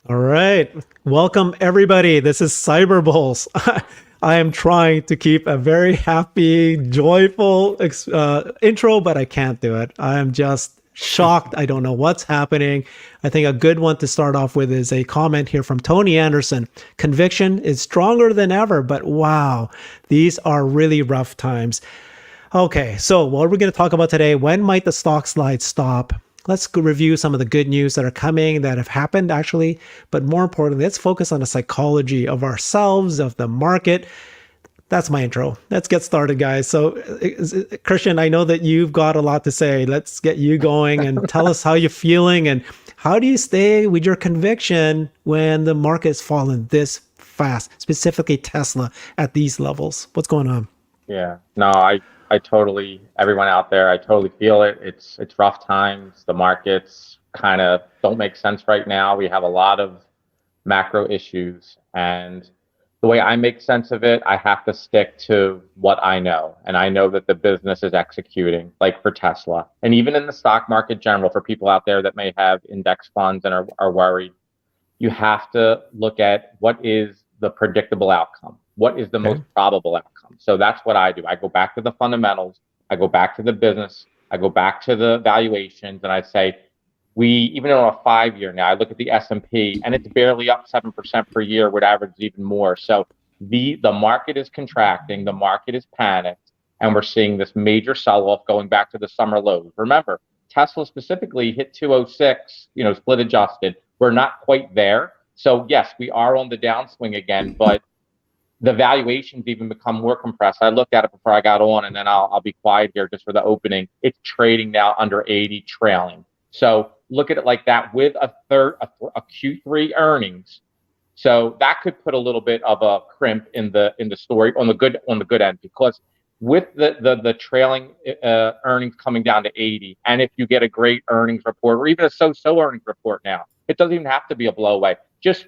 All right. Welcome, everybody. This is CyberBulls. I am trying to keep a very happy, joyful intro, but I can't do it. I am just shocked. I don't know what's happening. I think a good one to start off with is a comment here from Tony Anderson. Conviction is stronger than ever, but wow, these are really rough times. Okay, so what we're going to talk about today, when might the stock slide stop? Let's go review some of the good news that are coming, that have happened actually. But more importantly, let's focus on the psychology of ourselves, of the market. That's my intro. Let's get started, guys. So, Christian, I know that you've got a lot to say. Let's get you going and tell us how you're feeling and how do you stay with your conviction when the market's fallen this fast, specifically Tesla at these levels? What's going on? Yeah, no, I totally, everyone out there, I totally feel it. It's rough times. The markets kind of don't make sense right now. We have a lot of macro issues, and the way I make sense of it, I have to stick to what I know. And I know that the business is executing, like for Tesla. And even in the stock market general, for people out there that may have index funds and are worried, you have to look at what is the predictable outcome. What is the most probable outcome? So that's what I do. I go back to the fundamentals. I go back to the business. I go back to the valuations, and I say, even on a 5 year now, I look at the S&P, and it's barely up 7% per year, would average even more. So the market is contracting, the market is panicked, and we're seeing this major sell-off going back to the summer lows. Remember, Tesla specifically hit 206, split adjusted. We're not quite there. So yes, we are on the downswing again, but the valuations even become more compressed. I looked at it before I got on, and then I'll be quiet here just for the opening. It's trading now under 80, trailing. So look at it like that with a Q3 earnings. So that could put a little bit of a crimp in the story on the good end, because with the trailing earnings coming down to 80, and if you get a great earnings report or even a so-so earnings report now, it doesn't even have to be a blowaway. Just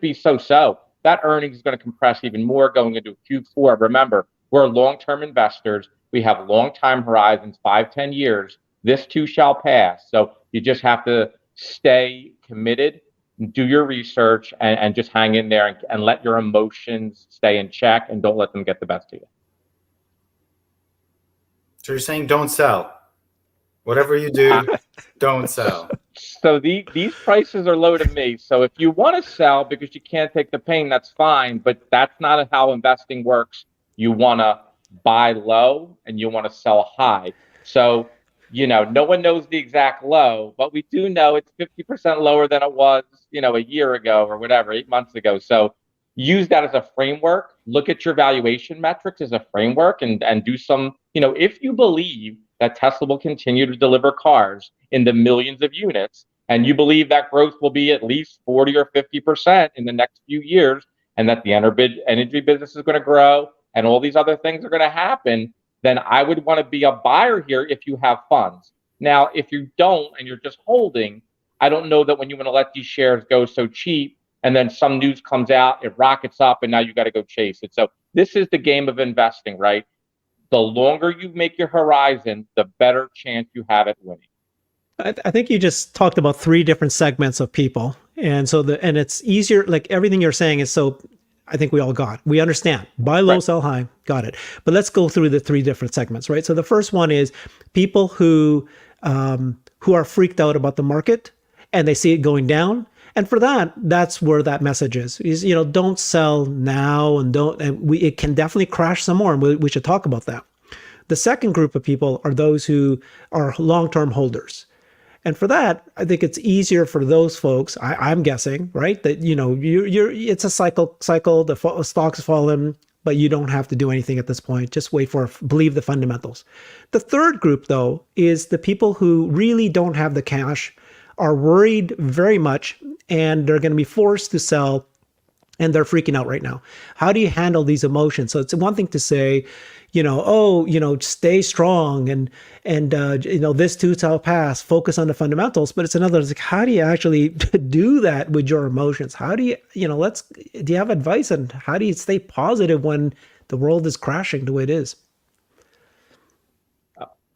be so-so. That earnings is going to compress even more going into Q4. Remember, we're long-term investors. We have long time horizons, 5-10 years. This too shall pass. So you just have to stay committed, do your research, and just hang in there and let your emotions stay in check, and don't let them get the best of you. So you're saying don't sell. Whatever you do, don't sell. So these prices are low to me. So if you want to sell because you can't take the pain, that's fine. But that's not how investing works. You want to buy low and you want to sell high. So, no one knows the exact low, but we do know it's 50% lower than it was, a year ago or whatever, 8 months ago. So use that as a framework. Look at your valuation metrics as a framework and do some, if you believe that Tesla will continue to deliver cars in the millions of units, and you believe that growth will be at least 40 or 50% in the next few years, and that the energy business is going to grow and all these other things are going to happen, then I would want to be a buyer here if you have funds. Now, if you don't and you're just holding, I don't know that when you want to let these shares go so cheap and then some news comes out, it rockets up, and now you got to go chase it. So this is the game of investing, right? The longer you make your horizon, the better chance you have at winning. I think you just talked about three different segments of people. And so it's easier, like everything you're saying is so, I think we understand. Buy low, sell high, got it. But let's go through the three different segments, right? So the first one is people who are freaked out about the market and they see it going down. And for that's where that message is don't sell now it can definitely crash some more. And we should talk about that. The second group of people are those who are long-term holders. And for that, I think it's easier for those folks, I'm guessing, right? That, it's a cycle, the stock's fallen, but you don't have to do anything at this point. Just believe the fundamentals. The third group, though, is the people who really don't have the cash, are worried very much, and they're going to be forced to sell, and they're freaking out right now. How do you handle these emotions? So it's one thing to say, stay strong and this too shall pass, focus on the fundamentals. But it's another, it's like, how do you actually do that with your emotions? How do you, do you have advice on how do you stay positive when the world is crashing the way it is?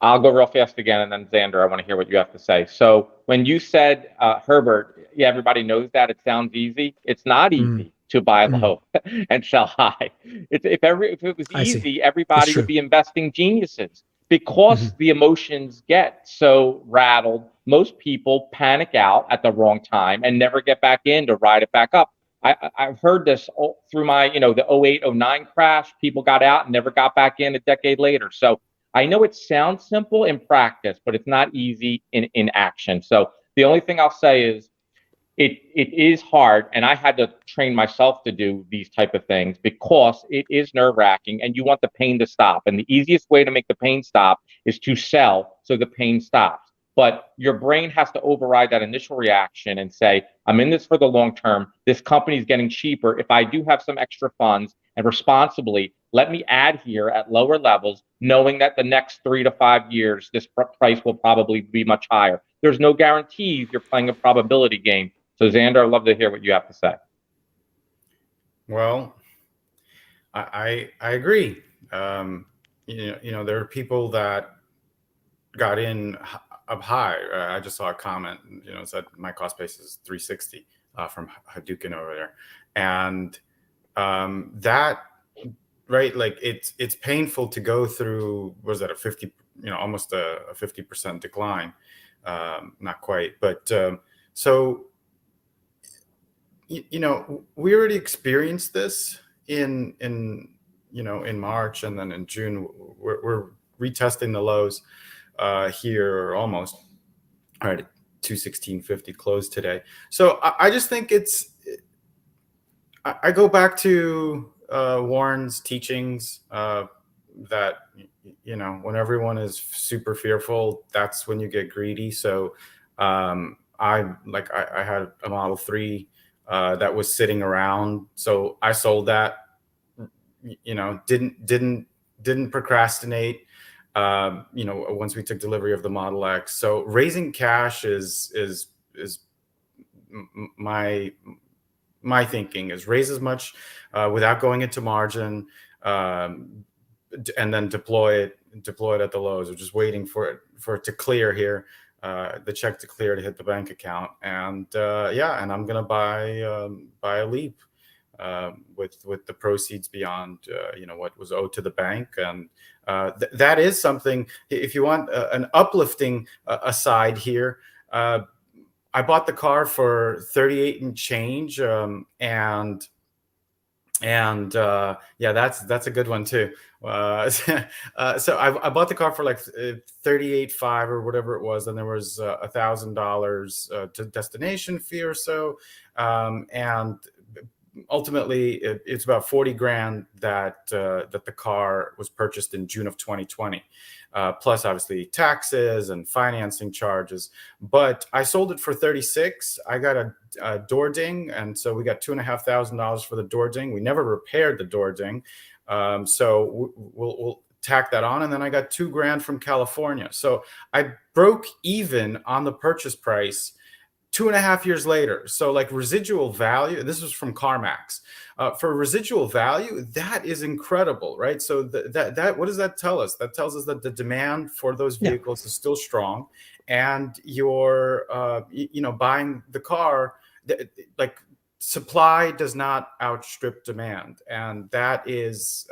I'll go real fast again, and then Xander, I want to hear what you have to say. So when you said, Herbert, yeah, everybody knows that it sounds easy. It's not easy to buy low and sell high. If it was I see. easy, It's everybody would true. be investing geniuses. Because the emotions get so rattled, most people panic out at the wrong time and never get back in to ride it back up. I've heard this through my, the 08, 09 crash. People got out and never got back in a decade later. So I know it sounds simple in practice, but it's not easy in action. So the only thing I'll say is it is hard, and I had to train myself to do these type of things because it is nerve-wracking, and you want the pain to stop. And the easiest way to make the pain stop is to sell so the pain stops. But your brain has to override that initial reaction and say, I'm in this for the long term. This company is getting cheaper. If I do have some extra funds, and responsibly, let me add here at lower levels, knowing that the next 3 to 5 years, this price will probably be much higher. There's no guarantees. You're playing a probability game. So Xander, I'd love to hear what you have to say. Well, I agree. There are people that got in up high. I just saw a comment, said my cost base is 360 from Hadouken over there, and that, right, like it's painful to go through. Was that a 50? Almost a 50% decline. Not quite, but so. We already experienced this in March, and then in June we're retesting the lows here, or almost. All right, 216.50 close today. So I just think I go back to Warren's teachings that when everyone is super fearful, that's when you get greedy. So I had a Model 3 that was sitting around, so I sold that. Didn't procrastinate. Once we took delivery of the Model X, so raising cash is my thinking is raise as much without going into margin, and then deploy it at the lows, or just waiting for it to clear here. The check to clear to hit the bank account, and and I'm gonna buy a leap with the proceeds beyond what was owed to the bank, and that is something. If you want an uplifting aside here, I bought the car for 38 and change, and that's a good one too. So I bought the car for like 38.5 or whatever it was, and there was $1,000 to destination fee or so, and ultimately it's about 40 grand that the car was purchased in June of 2020, plus obviously taxes and financing charges. But I sold it for 36. I got a door ding, and so we got $2,500 for the door ding. We never repaired the door ding, so we'll tack that on, and then I got $2 grand from California. So I broke even on the purchase price 2.5 years later. So like residual value, this was from CarMax. For residual value, that is incredible, right? So that what does that tell us? That tells us that the demand for those vehicles is still strong, and you're buying the car, like supply does not outstrip demand, and that is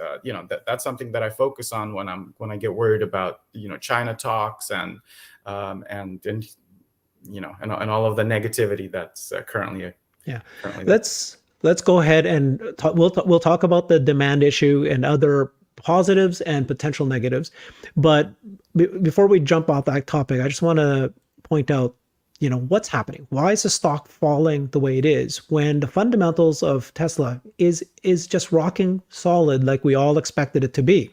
that's something that I focus on when I get worried about China talks and all of the negativity that's currently. Let's go ahead and we'll talk about the demand issue and other positives and potential negatives. But before we jump off that topic, I just want to point out, what's happening. Why is the stock falling the way it is when the fundamentals of Tesla is just rocking solid like we all expected it to be?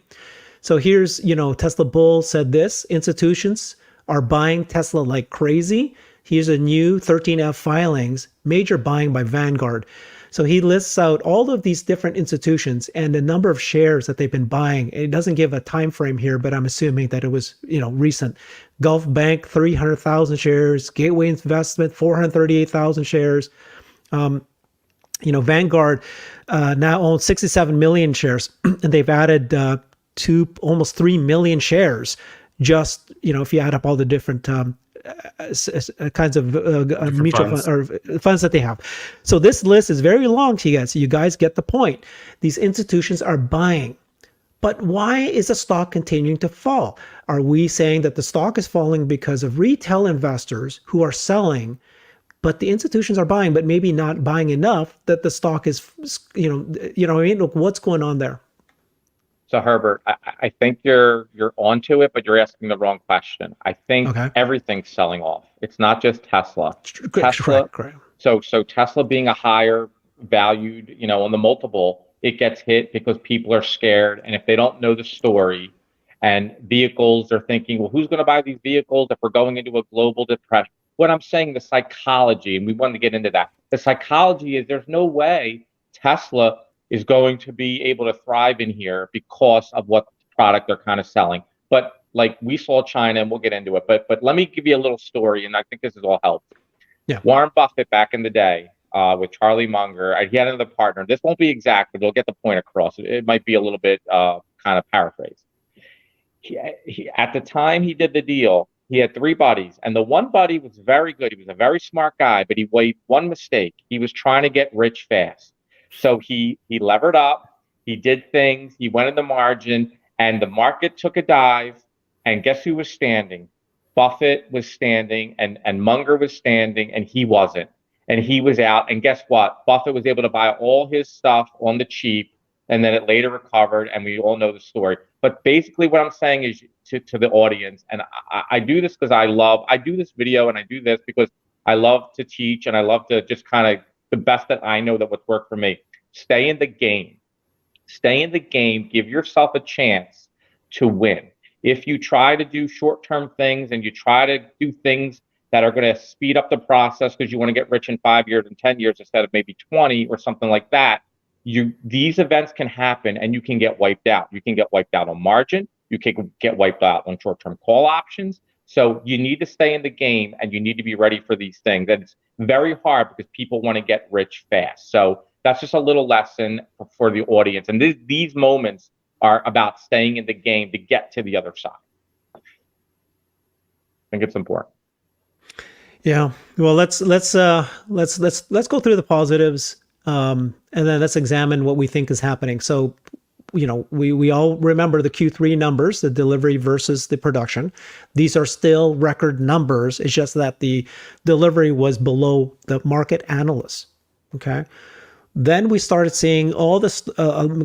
So here's, Tesla Bull said this: institutions are buying Tesla like crazy. Here's a new 13F filings, major buying by Vanguard. So he lists out all of these different institutions and the number of shares that they've been buying. It doesn't give a time frame here, but I'm assuming that it was, recent. Gulf Bank, 300,000 shares. Gateway Investment, 438,000 shares. Vanguard now owns 67 million shares, and they've added almost 3 million shares just, if you add up all the different kinds of mutual funds. funds or funds that they have. So this list is very long to you guys. So you guys get the point. These institutions are buying. But why is the stock continuing to fall? Are we saying that the stock is falling because of retail investors who are selling, but the institutions are buying, but maybe not buying enough that the stock is, what I mean? Look, what's going on there? So Herbert, I think you're onto it, but you're asking the wrong question. I think Okay. everything's selling off. It's not just Tesla. Tesla. Correct. So Tesla being a higher valued, on the multiple, it gets hit because people are scared, and if they don't know the story, and vehicles, they're thinking, well, who's going to buy these vehicles if we're going into a global depression? What I'm saying, the psychology, and we wanted to get into that. The psychology is there's no way Tesla is going to be able to thrive in here because of what product they're kind of selling. But like we saw China, and we'll get into it. But let me give you a little story, and I think this is all helped. Yeah. Warren Buffett back in the day with Charlie Munger, he had another partner. This won't be exact, but it'll get the point across. It might be a little bit kind of paraphrased. At the time he did the deal, he had three buddies, and the one buddy was very good. He was a very smart guy, but he made one mistake. He was trying to get rich fast. So he levered up, he did things, he went in the margin, and the market took a dive. And guess who was standing? Buffett was standing, and Munger was standing, and he wasn't. And he was out. And guess what? Buffett was able to buy all his stuff on the cheap, and then it later recovered, and we all know the story. But basically what I'm saying is to the audience, and I do this because I do this video, and I do this because I love to teach, and I love to just kind of the best that I know that what's worked for me. Stay in the game. Stay in the game. Give yourself a chance to win. If you try to do short-term things and you try to do things that are going to speed up the process because you want to get rich in 5 years and 10 years instead of maybe 20 or something like that, these events can happen and you can get wiped out. You can get wiped out on margin. You can get wiped out on short-term call options. So you need to stay in the game and you need to be ready for these things. And it's very hard because people want to get rich fast. So that's just a little lesson for the audience. And these moments are about staying in the game to get to the other side. I think it's important. Yeah. Well, let's go through the positives, and then let's examine what we think is happening. So, we all remember the Q3 numbers, the delivery versus the production. These are still record numbers. It's just that the delivery was below the market analysts. Okay. Then we started seeing all this,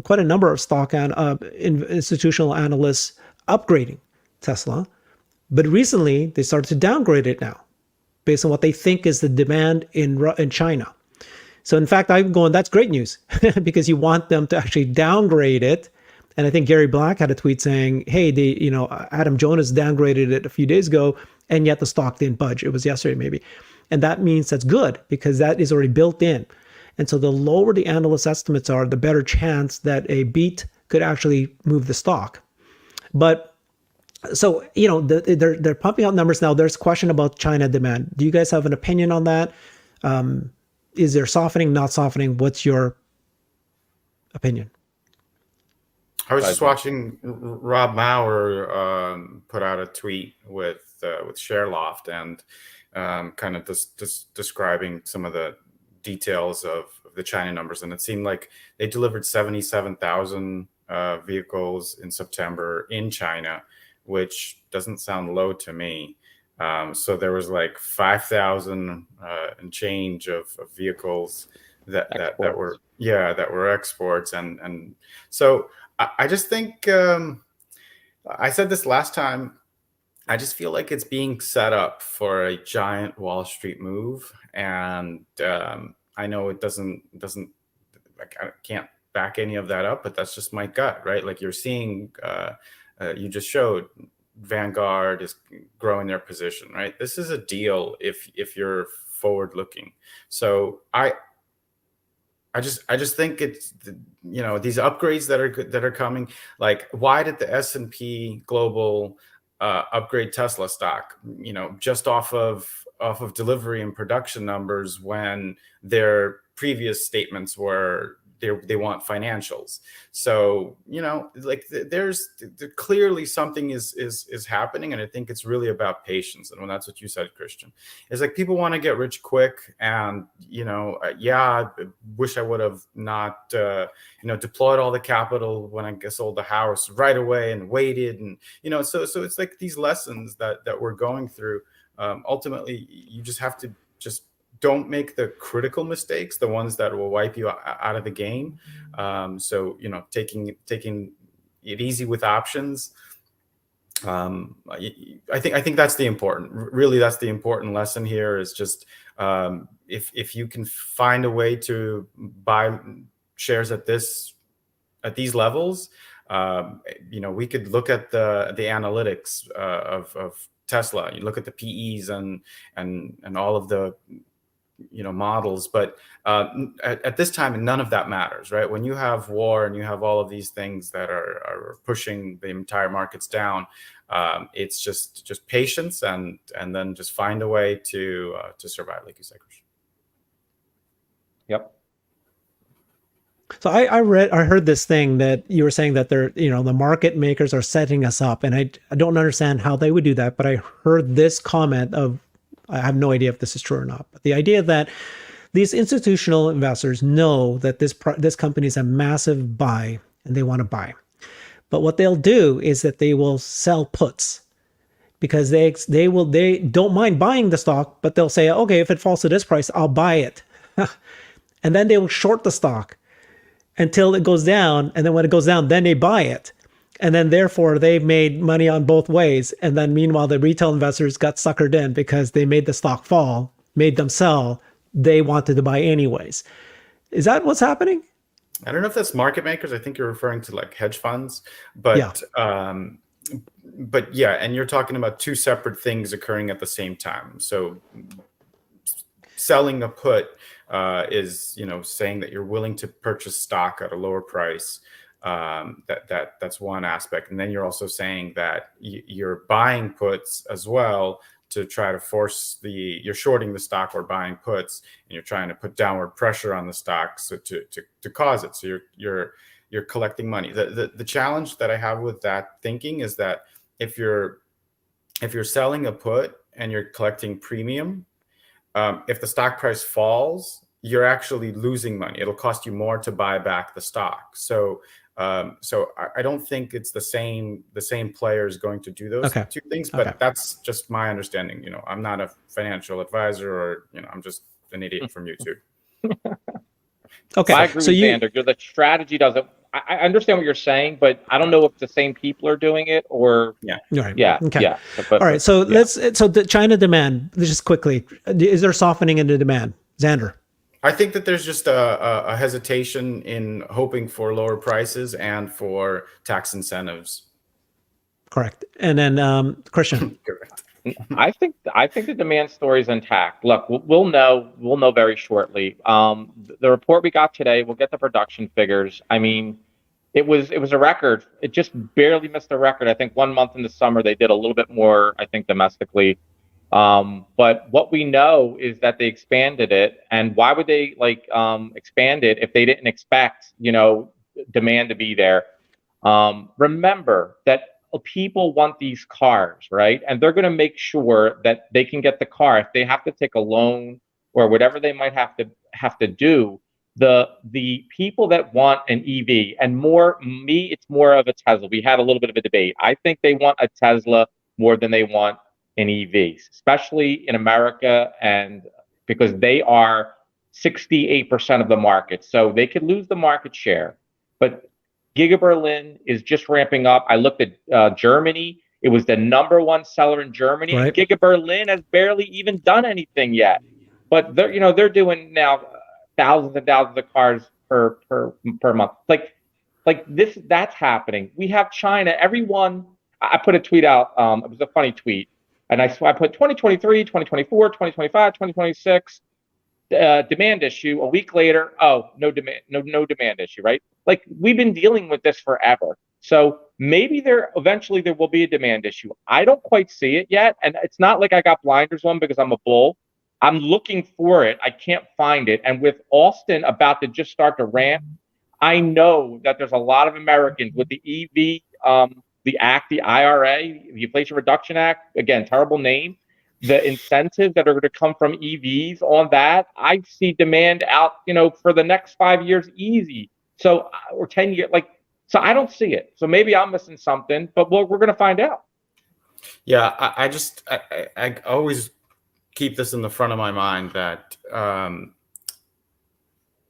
quite a number of stock and institutional analysts upgrading Tesla. But recently, they started to downgrade it now, based on what they think is the demand in China. So in fact, I'm going, that's great news, because you want them to actually downgrade it. And I think Gary Black had a tweet saying, hey, Adam Jonas downgraded it a few days ago, and yet the stock didn't budge. It was yesterday, maybe. And that means that's good, because that is already built in. And so the lower the analyst estimates are, the better chance that a beat could actually move the stock. But so, they're pumping out numbers now. There's a question about China demand. Do you guys have an opinion on that? Is there softening, not softening? What's your opinion? I was just watching Rob Maurer put out a tweet with ShareLoft and kind of describing some of the details of the China numbers. And it seemed like they delivered 77,000 vehicles in September in China, which doesn't sound low to me. So there was like 5,000 and change of vehicles that were exports. And so I just think, I said this last time, I just feel like it's being set up for a giant Wall Street move. And I know it doesn't like, I can't back any of that up, but that's just my gut, right? Like you're seeing, you just showed Vanguard is growing their position, right? This is a deal if you're forward looking. So I just think it's, these upgrades that are coming. Like, why did the S&P Global upgrade Tesla stock? Just off of delivery and production numbers, when their previous statements were they want financials. So, you know, like there's clearly something is happening, and I think it's really about patience. And when that's what you said, Christian, it's like people want to get rich quick, and you know, I wish I would have not you know, deployed all the capital when I sold the house right away and waited, and you know, so it's like these lessons that we're going through. Ultimately, you just have to just don't make the critical mistakes, the ones that will wipe you out of the game. So, you know, taking it easy with options. I think that's the important lesson here is just, if you can find a way to buy shares at these levels, you know, we could look at the analytics of Tesla. You look at the PEs and all of the, you know, models, but at this time, none of that matters, right? When you have war and you have all of these things that are pushing the entire markets down, it's just patience and then just find a way to survive, like you said, Christian. Yep. So I heard this thing that you were saying that they're, you know, the market makers are setting us up, and I don't understand how they would do that, but I heard this comment of, I have no idea if this is true or not, but the idea that these institutional investors know that this company is a massive buy and they want to buy. But what they'll do is that they will sell puts, because they don't mind buying the stock, but they'll say, okay, if it falls to this price, I'll buy it. And then they will short the stock until it goes down. And then when it goes down, then they buy it. And then therefore they've made money on both ways. And then meanwhile, the retail investors got suckered in because they made the stock fall, made them sell. They wanted to buy anyways. Is that what's happening? I don't know if that's market makers. I think you're referring to like hedge funds, but yeah, and you're talking about two separate things occurring at the same time. So selling a put is, you know, saying that you're willing to purchase stock at a lower price. That's one aspect, and then you're also saying that you're buying puts as well to try to force you're shorting the stock or buying puts, and you're trying to put downward pressure on the stock so to cause it. So you're collecting money. The challenge that I have with that thinking is that if you're selling a put and you're collecting premium, if the stock price falls, you're actually losing money. It'll cost you more to buy back the stock. So I don't think it's the same players going to do those two things, but that's just my understanding. You know, I'm not a financial advisor, or, you know, I'm just an idiot from YouTube. Okay. I agree with Xander. The strategy doesn't, I understand what you're saying, but I don't know if the same people are doing it or. Yeah. Right. Yeah. Okay. Yeah. All right. So so the China demand, just quickly, is there softening in the demand? Xander? I think that there's just a hesitation in hoping for lower prices and for tax incentives. Correct. And then Christian. Correct. I think the demand story is intact. Look, we'll know very shortly. The report we got today, we'll get the production figures. I mean, it was a record. It just barely missed the record. I think 1 month in the summer they did a little bit more, I think, domestically. But what we know is that they expanded it. And why would they expand it if they didn't expect, you know, demand to be there? Remember that people want these cars, right? And they're going to make sure that they can get the car. If they have to take a loan or whatever they might have to do, the people that want an EV, and it's more of a Tesla. We had a little bit of a debate. I think they want a Tesla more than they want an EV, especially in America, and because they are 68% of the market. So they could lose the market share. But Giga Berlin is just ramping up. I looked at Germany. It was the #1 seller in Germany. Right. And Giga Berlin has barely even done anything yet. But they're doing now thousands and thousands of cars per month. Like this, that's happening. We have China. Everyone. I put a tweet out. It was a funny tweet, and I put 2023, 2024, 2025, 2026. Demand issue. A week later, no demand issue, right? Like, we've been dealing with this forever. So maybe eventually there will be a demand issue. I don't quite see it yet, and it's not like I got blinders on because I'm a bull. I'm looking for it. I can't find it. And with Austin about to just start to ramp, I know that there's a lot of Americans with the EV, the act, the IRA, the Inflation Reduction Act, again, terrible name, the incentives that are going to come from EVs on that. I see demand out, for the next 5 years easy. So, or 10 years, so I don't see it. So maybe I'm missing something, but we're going to find out. Yeah, I always keep this in the front of my mind that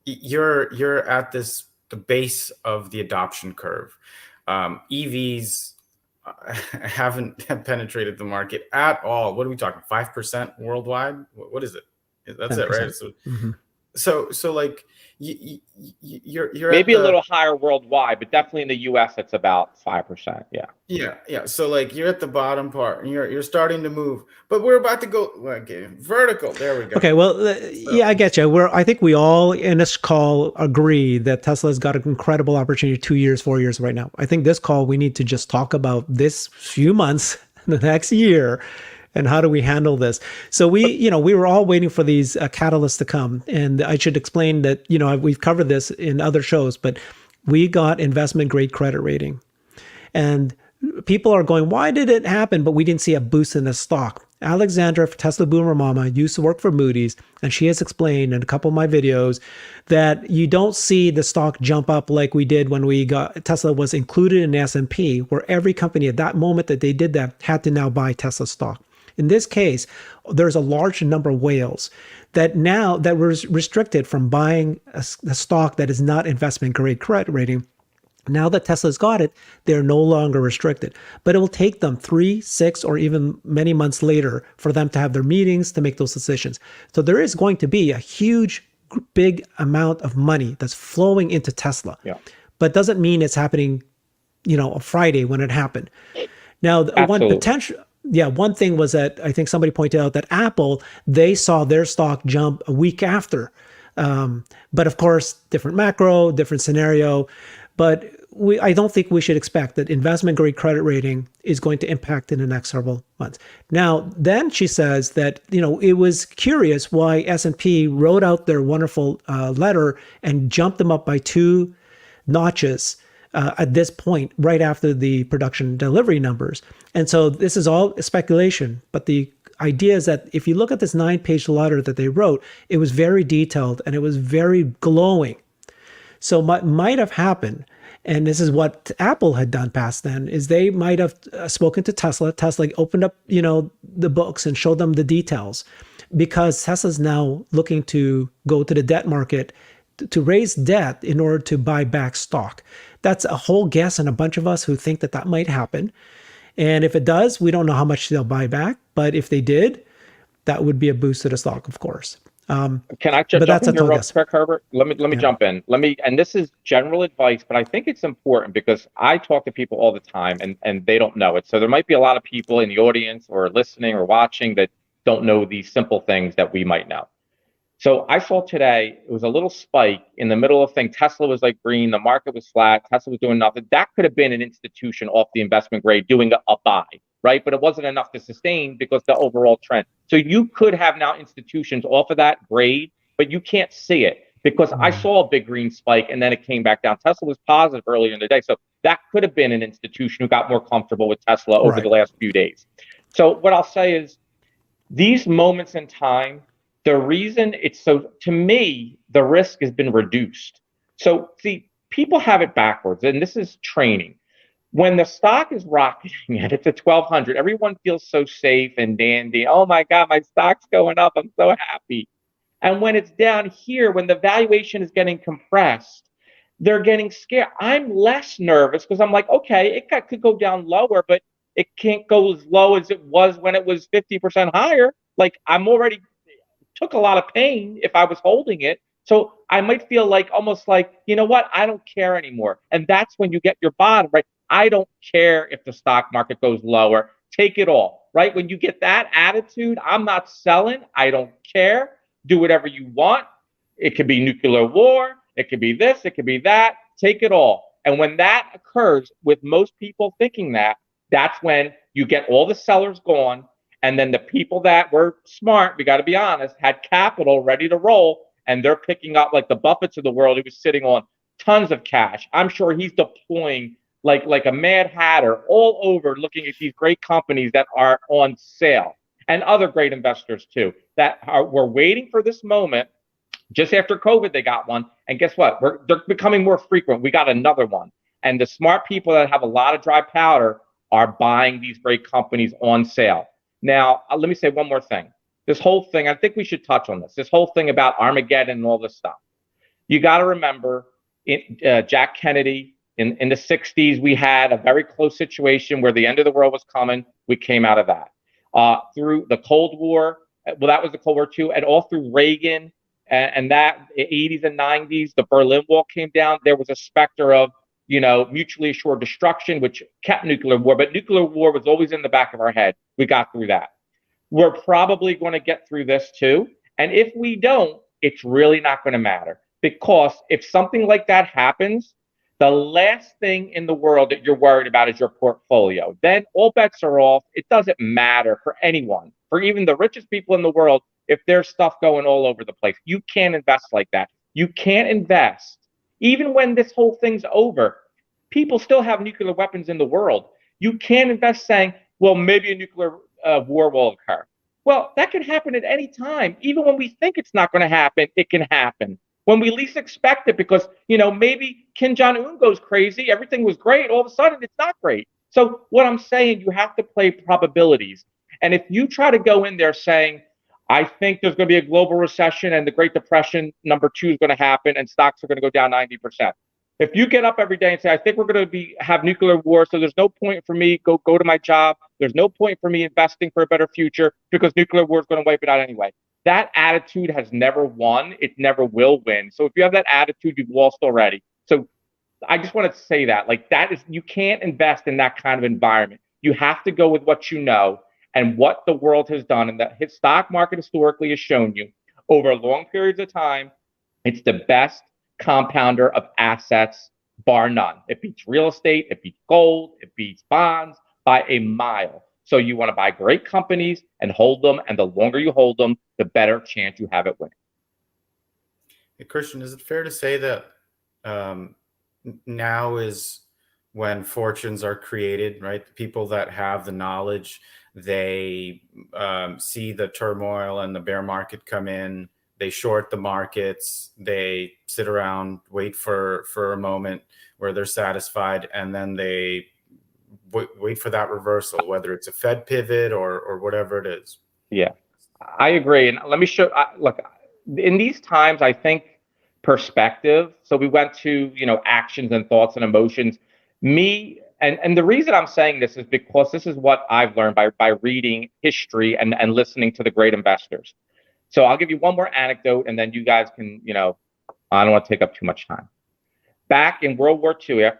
you're at the base of the adoption curve. EVs haven't penetrated the market at all. What are we talking? 5% worldwide? What is it? That's 10%. It, right? So, so like you're maybe a little higher worldwide, but definitely in the US it's about 5%. Yeah. So like you're at the bottom part and you're starting to move, but we're about to go vertical. There we go. Okay, well, yeah, I get you. I think we all in this call agree that Tesla's got an incredible opportunity 2 years, 4 years right now. I think this call we need to just talk about this few months, the next year, and how do we handle this? So we were all waiting for these catalysts to come. And I should explain that, we've covered this in other shows, but we got investment grade credit rating. And people are going, why did it happen? But we didn't see a boost in the stock. Alexandra, Tesla Boomer Mama, used to work for Moody's, and she has explained in a couple of my videos that you don't see the stock jump up like we did when Tesla was included in the S&P, where every company at that moment that they did that had to now buy Tesla stock. In this case, there's a large number of whales that was restricted from buying a stock that is not investment grade credit rating. Now that Tesla's got it, they're no longer restricted. But it will take them 3, 6, or even many months later for them to have their meetings to make those decisions. So there is going to be a huge, big amount of money that's flowing into Tesla. Yeah. But doesn't mean it's happening, on Friday when it happened. Now, one thing was that I think somebody pointed out that Apple, they saw their stock jump a week after. But of course, different macro, different scenario. But I don't think we should expect that investment grade credit rating is going to impact in the next several months. Now, then she says that, it was curious why S&P wrote out their wonderful letter and jumped them up by 2 notches at this point, right after the production delivery numbers. And so this is all speculation, but the idea is that if you look at this 9-page letter that they wrote, it was very detailed and it was very glowing. So what might have happened, and this is what Apple had done past then, is they might have spoken to Tesla. Tesla opened up, the books and showed them the details, because Tesla's now looking to go to the debt market to raise debt in order to buy back stock. That's a whole guess and a bunch of us who think that might happen. And if it does, we don't know how much they'll buy back. But if they did, that would be a boost to the stock, of course. Can I jump in here real quick, Herbert? Let me jump in. And this is general advice, but I think it's important because I talk to people all the time and they don't know it. So there might be a lot of people in the audience or listening or watching that don't know these simple things that we might know. So I saw today, it was a little spike in the middle of thing. Tesla was like green, the market was flat, Tesla was doing nothing. That could have been an institution off the investment grade doing a buy, right? But it wasn't enough to sustain because the overall trend. So you could have now institutions off of that grade, but you can't see it because I saw a big green spike and then it came back down. Tesla was positive earlier in the day. So that could have been an institution who got more comfortable with Tesla over the last few days. So what I'll say is these moments in time, the reason it's so, to me, the risk has been reduced. So see, people have it backwards, and this is training. When the stock is rocketing and it's at 1,200, everyone feels so safe and dandy. Oh my God, my stock's going up. I'm so happy. And when it's down here, when the valuation is getting compressed, they're getting scared. I'm less nervous because I'm like, okay, it could go down lower, but it can't go as low as it was when it was 50% higher. Like I'm already took a lot of pain if I was holding it. So I might feel like almost like, you know what? I don't care anymore. And that's when you get your bottom, right? I don't care if the stock market goes lower. Take it all, right? When you get that attitude, I'm not selling. I don't care. Do whatever you want. It could be nuclear war. It could be this. It could be that. Take it all. And when that occurs with most people thinking that, that's when you get all the sellers gone. And then the people that were smart, we got to be honest, had capital ready to roll. And they're picking up like the Buffetts of the world who was sitting on tons of cash. I'm sure he's deploying like a mad hatter all over, looking at these great companies that are on sale, and other great investors too that were waiting for this moment. Just after COVID, they got one, and guess what? They're becoming more frequent. We got another one, and the smart people that have a lot of dry powder are buying these great companies on sale. Now, let me say one more thing. This whole thing, I think we should touch on this. This whole thing about Armageddon and all this stuff. You got to remember, Jack Kennedy in the 60s, we had a very close situation where the end of the world was coming. We came out of that. Through the Cold War, well, that was the Cold War too, and all through Reagan and that 80s and 90s, the Berlin Wall came down. There was a specter of, mutually assured destruction, which kept nuclear war, but nuclear war was always in the back of our head. We got through that. We're probably going to get through this too. And if we don't, it's really not going to matter, because if something like that happens, the last thing in the world that you're worried about is your portfolio. Then all bets are off. It doesn't matter for anyone, for even the richest people in the world, if there's stuff going all over the place. You can't invest like that. You can't invest. Even when this whole thing's over, people still have nuclear weapons in the world. You can't invest saying, well, maybe a nuclear war will occur. Well, that can happen at any time. Even when we think it's not going to happen, it can happen. When we least expect it, because, maybe Kim Jong-un goes crazy, everything was great, all of a sudden it's not great. So what I'm saying, you have to play probabilities. And if you try to go in there saying, I think there's going to be a global recession and the Great Depression #2 is going to happen and stocks are going to go down 90%. If you get up every day and say, I think we're going to have nuclear war, so there's no point for me go to my job. There's no point for me investing for a better future because nuclear war is going to wipe it out anyway. That attitude has never won. It never will win. So if you have that attitude, you've lost already. So I just wanted to say that, you can't invest in that kind of environment. You have to go with what you know and what the world has done. And the stock market historically has shown you over long periods of time, it's the best compounder of assets, bar none. It beats real estate, it beats gold, it beats bonds by a mile. So you want to buy great companies and hold them, and the longer you hold them, the better chance you have at winning. Hey, Christian, is it fair to say that now is when fortunes are created, right? The people that have the knowledge, they see the turmoil and the bear market come in, they short the markets, they sit around, wait for a moment where they're satisfied, and then they wait for that reversal, whether it's a Fed pivot or whatever it is. Yeah, I agree. And let me show, look, in these times, I think perspective. So we went to, actions and thoughts and emotions. And the reason I'm saying this is because this is what I've learned by reading history and listening to the great investors. So I'll give you one more anecdote, and then you guys can, I don't want to take up too much time. Back in World War II,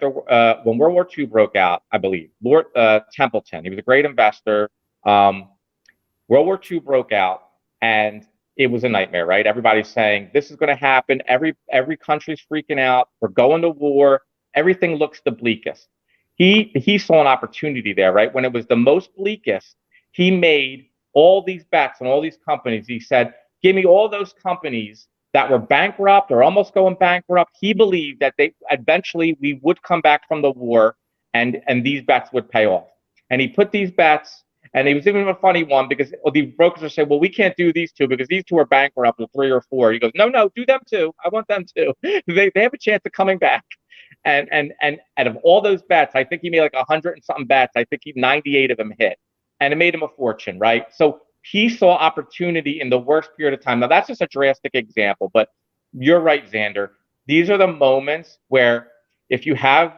when World War II broke out, I believe, Lord Templeton, he was a great investor. World War II broke out, and it was a nightmare, right? Everybody's saying, this is going to happen. Every country's freaking out. We're going to war. Everything looks the bleakest. He saw an opportunity there, right? When it was the most bleakest, he made all these bets on all these companies. He said, give me all those companies that were bankrupt or almost going bankrupt. He believed that eventually we would come back from the war, and these bets would pay off. And he put these bets, and it was even a funny one because the brokers are saying, well, we can't do these two because these two are bankrupt, or 3 or 4. He goes, no, do them too. I want them too. They have a chance of coming back. And out of all those bets, I think he made like 100 and something bets. I think 98 of them hit, and it made him a fortune, right? So he saw opportunity in the worst period of time. Now, that's just a drastic example, but you're right, Xander. These are the moments where if you have,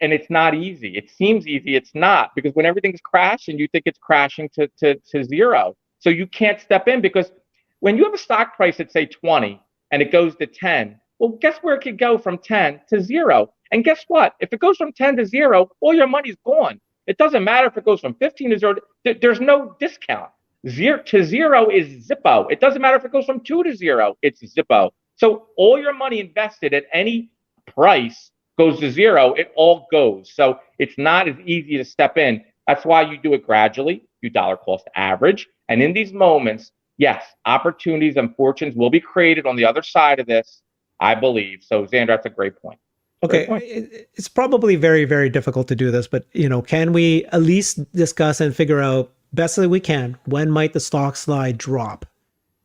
and it's not easy. It seems easy. It's not, because when everything's crashing, you think it's crashing to zero. So you can't step in, because when you have a stock price at, say, 20 and it goes to 10, well, guess where it could go from 10 to 0? And guess what? If it goes from 10 to 0, all your money's gone. It doesn't matter if it goes from 15 to 0. There's no discount. 0 to 0 is Zippo. It doesn't matter if it goes from 2 to 0. It's Zippo. So all your money invested at any price goes to 0. It all goes. So it's not as easy to step in. That's why you do it gradually. You dollar cost average. And in these moments, yes, opportunities and fortunes will be created on the other side of this, I believe. So, Xander, that's a great point. Okay, point. it's probably very, very difficult to do this, but can we at least discuss and figure out best that we can when might the stock slide drop?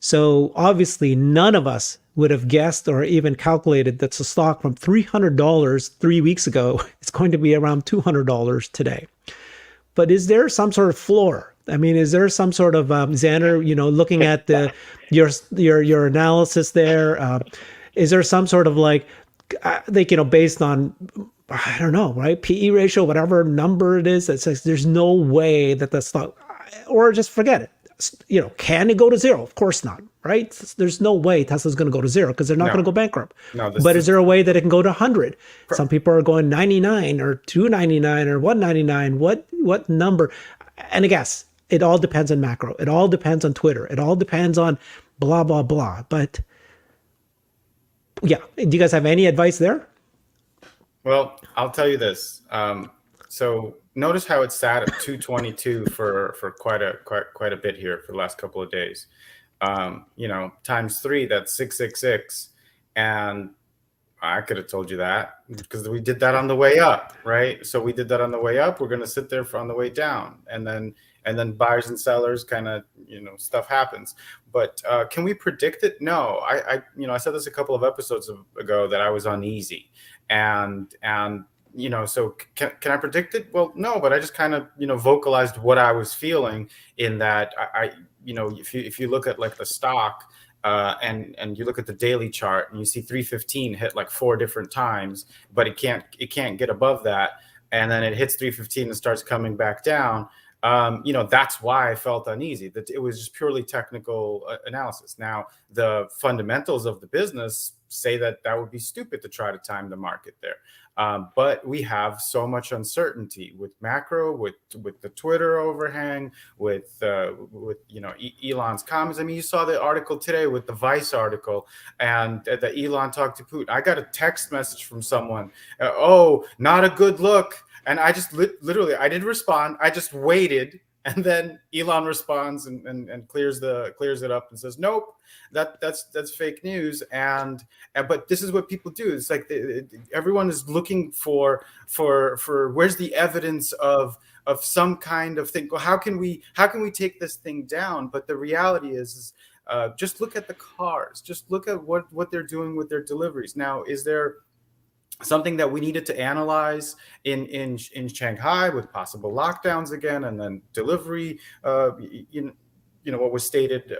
So obviously, none of us would have guessed or even calculated that the stock from $300 3 weeks ago is going to be around $200 today. But is there some sort of floor? I mean, is there some sort of Xander? Looking at your analysis there, is there some sort of like, I think based on, I don't know, right? PE ratio, whatever number it is, that says there's no way that the stock, or just forget it. Can it go to zero? Of course not, right? There's no way Tesla's going to go to zero because they're not going to go bankrupt. No, but is there a way that it can go to 100? Some people are going 99 or 299 or 199. What number? And I guess it all depends on macro. It all depends on Twitter. It all depends on blah, blah, blah. But yeah, do you guys have any advice there? Well, I'll tell you this. So notice how it sat at 222 for quite a bit here for the last couple of days. Times 3, that's 666, and I could have told you that because we did that on the way up, right? So we did that on the way up. We're going to sit there on the way down, and then buyers and sellers kind of stuff happens. But can we predict it? No. I said this a couple of episodes ago that I was uneasy, and so can I predict it? Well, no, but I just kind of vocalized what I was feeling in that if you look at like the stock and you look at the daily chart and you see 315 hit like 4 different times, but it can't get above that, and then it hits 315 and starts coming back down. That's why I felt uneasy, that it was just purely technical analysis. Now, the fundamentals of the business say that would be stupid to try to time the market there. But we have so much uncertainty with macro, with the Twitter overhang, with Elon's comments. I mean, you saw the article today with the Vice article, and the Elon talked to Putin. I got a text message from someone. Not a good look. And I just literally, I didn't respond. I just waited, and then Elon responds and clears it up and says, "Nope, that's fake news." But this is what people do. It's like everyone is looking for where's the evidence of some kind of thing. Well, how can we take this thing down? But the reality is just look at the cars. Just look at what they're doing with their deliveries. Now, is there something that we needed to analyze in Shanghai with possible lockdowns again, and then delivery, what was stated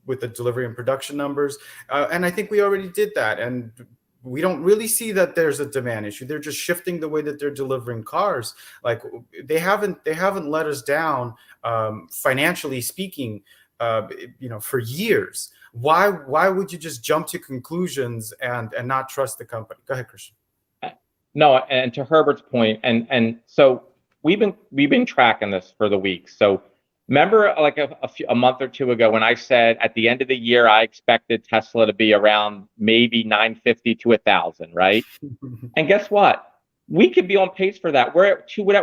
with the delivery and production numbers, and I think we already did that, and we don't really see that there's a demand issue. They're just shifting the way that they're delivering cars. Like they haven't let us down financially speaking, for years. Why would you just jump to conclusions and not trust the company? Go ahead, Christian. No, and to Herbert's point, and so we've been tracking this for the week. So remember, like a month or two ago, when I said at the end of the year I expected Tesla to be around maybe 950 to 1,000, right? And guess what? We could be on pace for that.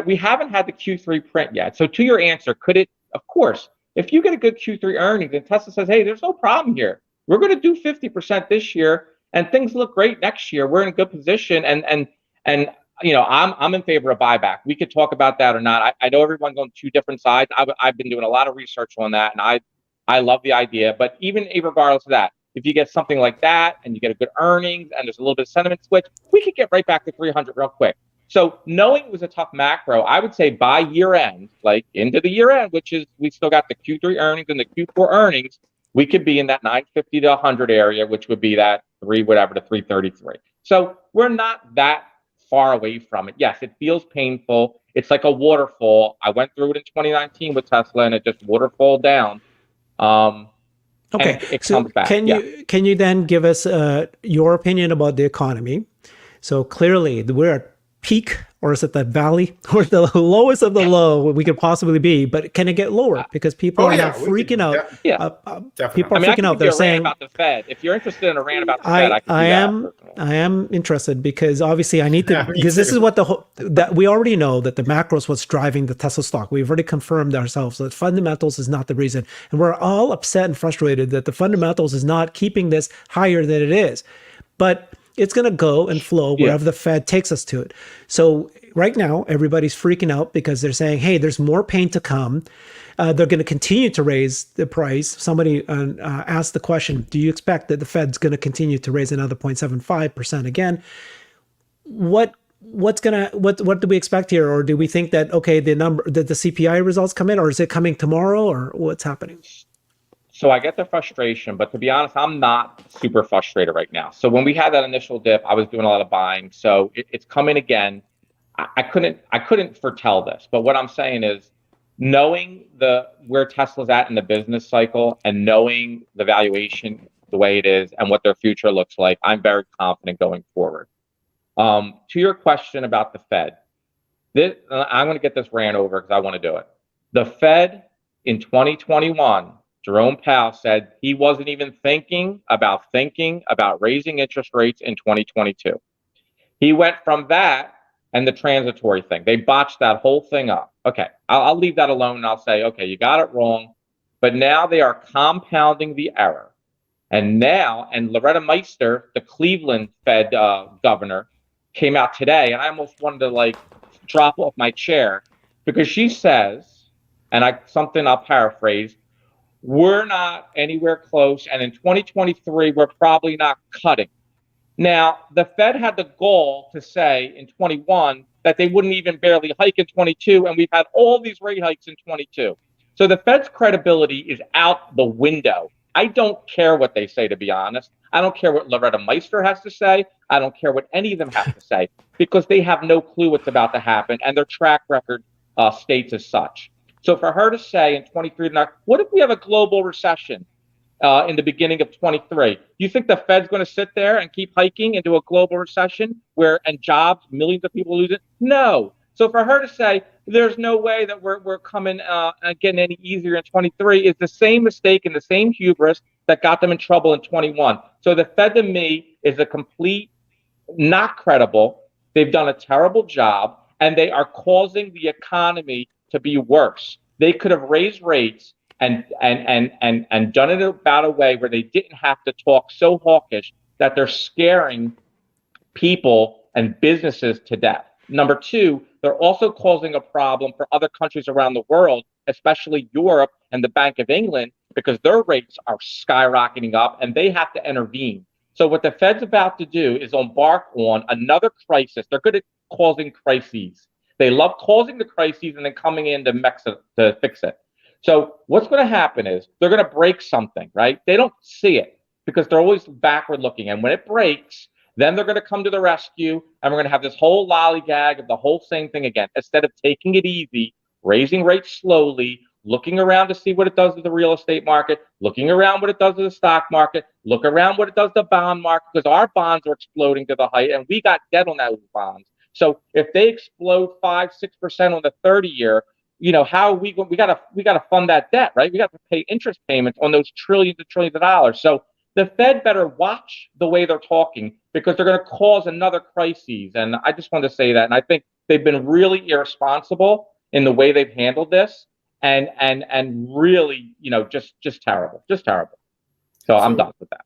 We haven't had the Q3 print yet. So to your answer, could it? Of course. If you get a good Q3 earnings and Tesla says, hey, there's no problem here. We're going to do 50% this year and things look great next year. We're in a good position. And I'm in favor of buyback. We could talk about that or not. I know everyone's on 2 different sides. I've been doing a lot of research on that, and I love the idea. But even regardless of that, if you get something like that and you get a good earnings and there's a little bit of sentiment switch, we could get right back to 300 real quick. So knowing it was a tough macro, I would say by year end, like into the year end, which is we still got the Q3 earnings and the Q4 earnings, we could be in that 950 to 100 area, which would be that 333. So we're not that far away from it. Yes, it feels painful. It's like a waterfall. I went through it in 2019 with Tesla, and it just waterfall down. Okay, it comes back. Can you then give us your opinion about the economy? So clearly, we're at peak, or is it the valley, or the lowest of the low we could possibly be? But can it get lower? Because people are now freaking out. People are freaking out. They're saying about the Fed. If you're interested in a rant about the Fed, I am interested, because obviously I need to, because this is what that we already know that the macro is what's driving the Tesla stock. We've already confirmed ourselves that fundamentals is not the reason, and we're all upset and frustrated that the fundamentals is not keeping this higher than it is. But It's going to go and flow wherever the Fed takes us to it. So right now, everybody's freaking out because they're saying, hey, there's more pain to come. They're going to continue to raise the price. Somebody asked the question, do you expect that the Fed's going to continue to raise another 0.75% again? What do we expect here? Or do we think that, okay, the CPI results come in, or is it coming tomorrow, or what's happening? So I get the frustration, but to be honest, I'm not super frustrated right now. So when we had that initial dip, I was doing a lot of buying. So it's coming again. I couldn't foretell this, but what I'm saying is, knowing where Tesla's at in the business cycle and knowing the valuation the way it is and what their future looks like, I'm very confident going forward. To your question about the Fed, I'm going to get this ran over because I want to do it. The Fed in 2021, Jerome Powell said he wasn't even thinking about raising interest rates in 2022. He went from that and the transitory thing. They botched that whole thing up. Okay, I'll leave that alone and I'll say, okay, you got it wrong. But now they are compounding the error. And Loretta Meister, the Cleveland Fed governor, came out today, and I almost wanted to drop off my chair because she says, and I'll paraphrase, we're not anywhere close, and in 2023, we're probably not cutting. Now, the Fed had the goal to say in 21 that they wouldn't even barely hike in 22, and we've had all these rate hikes in 22. So the Fed's credibility is out the window. I don't care what they say, to be honest. I don't care what Loretta Meister has to say. I don't care what any of them have to say, because they have no clue what's about to happen, and their track record states as such. So for her to say in 23, what if we have a global recession in the beginning of 23? Do you think the Fed's going to sit there and keep hiking into a global recession and jobs, millions of people lose it? No. So for her to say there's no way that we're coming getting any easier in 23 is the same mistake and the same hubris that got them in trouble in 21. So the Fed, to me, is a complete not credible. They've done a terrible job, and they are causing the economy to be worse. They could have raised rates and done it about a way where they didn't have to talk so hawkish that they're scaring people and businesses to death. Number two, they're also causing a problem for other countries around the world, especially Europe and the Bank of England, because their rates are skyrocketing up and they have to intervene. So what the Fed's about to do is embark on another crisis. They're good at causing crises. They love causing the crises and then coming in to fix it. So what's going to happen is they're going to break something, right? They don't see it because they're always backward looking. And when it breaks, then they're going to come to the rescue, and we're going to have this whole lollygag of the whole same thing again. Instead of taking it easy, raising rates slowly, looking around to see what it does to the real estate market, looking around what it does to the stock market, look around what it does to the bond market, because our bonds are exploding to the height, and we got debt on those bonds. So if they explode 5-6% on the 30-year, how are we got to fund that debt, right? We got to pay interest payments on those trillions and trillions of dollars. So the Fed better watch the way they're talking, because they're going to cause another crisis. And I just wanted to say that. And I think they've been really irresponsible in the way they've handled this, and really, just terrible, So I'm done with that.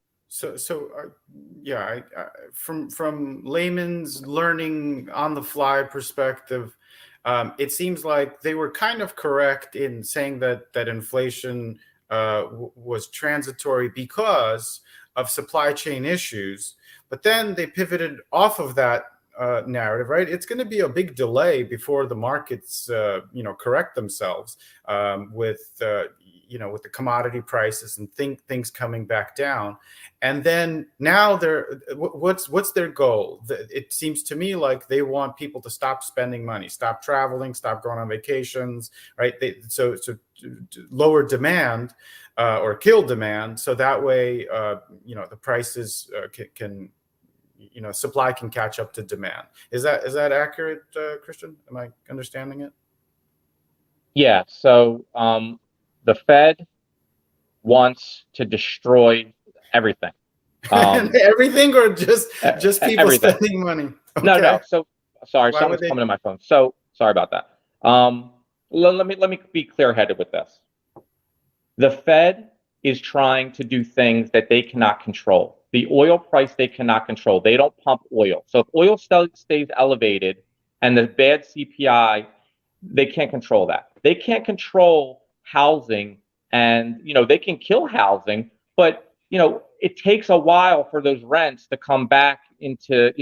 From layman's learning on the fly perspective, it seems like they were kind of correct in saying that inflation was transitory because of supply chain issues, but then they pivoted off of that narrative, right? It's going to be a big delay before the markets, correct themselves with the commodity prices and things coming back down. And then now what's their goal? It seems to me like they want people to stop spending money, stop traveling, stop going on vacations, right? So lower demand or kill demand, so that way the prices can supply can catch up to demand. Is that accurate, Christian? Am I understanding it? Yeah. So the Fed wants to destroy everything. Everything, or just people everything. spending money? Okay. No. So sorry, someone's coming to my phone. So sorry about that. Let me be clear-headed with this. The Fed is trying to do things that they cannot control. The oil price they cannot control. They don't pump oil. So if oil stays elevated and the bad CPI, they can't control that. They can't control housing, and they can kill housing, but it takes a while for those rents to come back into,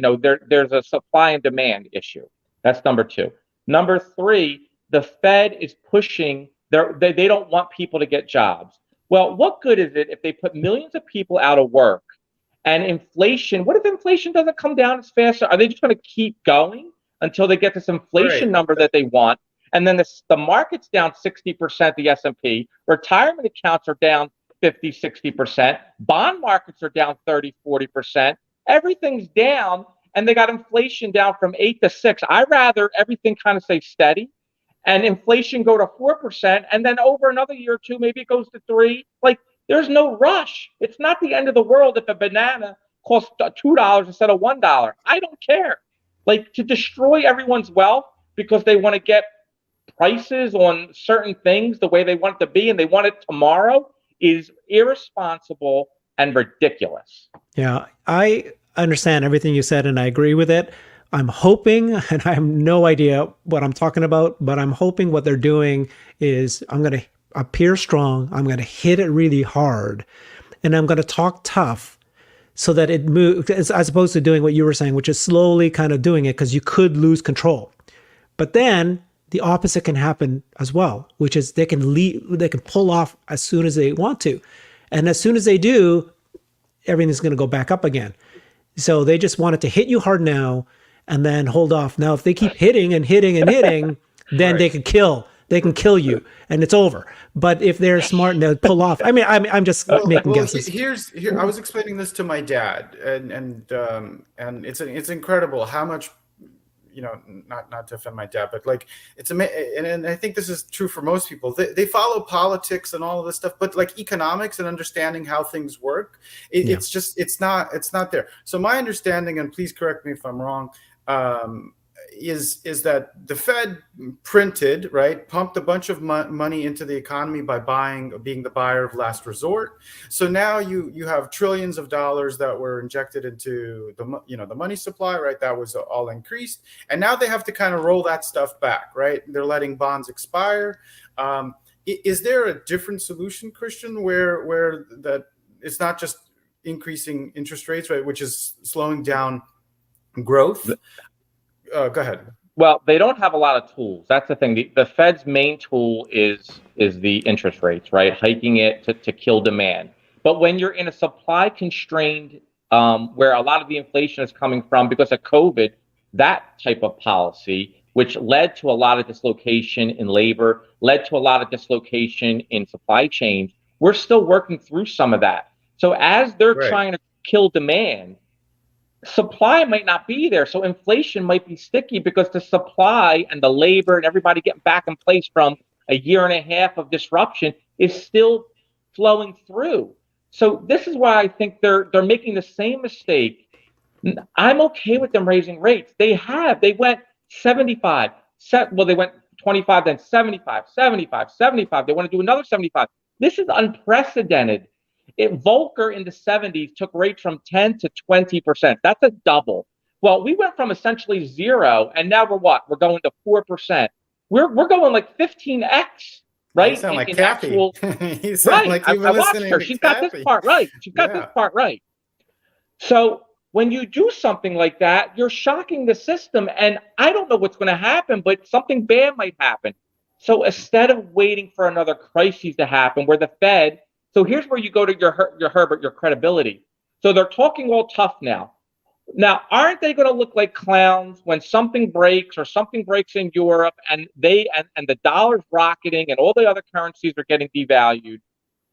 there's a supply and demand issue. That's number two. Number three, the Fed is pushing, they don't want people to get jobs. Well, what good is it if they put millions of people out of work and inflation? What if inflation doesn't come down as fast? Are they just going to keep going until they get this inflation number that they want? And then the market's down 60%, the S&P. Retirement accounts are down 50, 60%. Bond markets are down 30, 40%. Everything's down, and they got inflation down from 8 to 6. I rather everything kind of stay steady and inflation go to 4%, and then over another year or two, maybe it goes to 3. Like, there's no rush. It's not the end of the world if a banana costs $2 instead of $1. I don't care. Like, to destroy everyone's wealth because they want to get prices on certain things the way they want it to be and they want it tomorrow is irresponsible and ridiculous. Yeah, I understand everything you said and I agree with it. I'm hoping, and I have no idea what I'm talking about, but I'm hoping what they're doing is I'm going to appear strong. I'm going to hit it really hard, and I'm going to talk tough so that it moves, as opposed to doing what you were saying, which is slowly kind of doing it because you could lose control. But then the opposite can happen as well, which is they can pull off as soon as they want to. And as soon as they do, everything's going to go back up again. So they just wanted to hit you hard now and then hold off. Now, if they keep hitting and hitting and hitting, then they can kill you and it's over. But if they're smart and they'll pull off, I mean, I'm just making guesses. Here, I was explaining this to my dad, and it's incredible how much, not to offend my dad, but like it's amazing, and I think this is true for most people. They follow politics and all of this stuff, but like economics and understanding how things work, it's not there. So my understanding, and please correct me if I'm wrong, is that the Fed pumped a bunch of money into the economy by being the buyer of last resort. So now you have trillions of dollars that were injected into the money supply, right? That was all increased, and now they have to kind of roll that stuff back, right? They're letting bonds expire. Is there a different solution, Christian, where that it's not just increasing interest rates, right, which is slowing down growth? Go ahead. Well, they don't have a lot of tools. That's the thing. The Fed's main tool is the interest rates, right? Hiking it to kill demand. But when you're in a supply constrained, where a lot of the inflation is coming from because of COVID, that type of policy, which led to a lot of dislocation in labor, led to a lot of dislocation in supply chains, we're still working through some of that. So as they're trying to kill demand, supply might not be there. So inflation might be sticky because the supply and the labor and everybody getting back in place from a year and a half of disruption is still flowing through. So this is why I think they're making the same mistake. I'm okay with them raising rates. They went 75. They went 25, then 75, 75, 75. They want to do another 75. This is unprecedented. Volcker in the 70s took rates from 10 to 20%. That's a double. Well, we went from essentially 0, and now we're what? We're going to 4%. We're going like 15x, right? You sound like Kathy. You sound like I watched her. She's got this part right. She's got this part right. So when you do something like that, you're shocking the system, and I don't know what's going to happen, but something bad might happen. So instead of waiting for another crisis to happen, where the Fed. So here's where you go to your Herbert, your credibility. So they're talking all tough now. Now, aren't they going to look like clowns when something breaks or something breaks in Europe and the dollar's rocketing and all the other currencies are getting devalued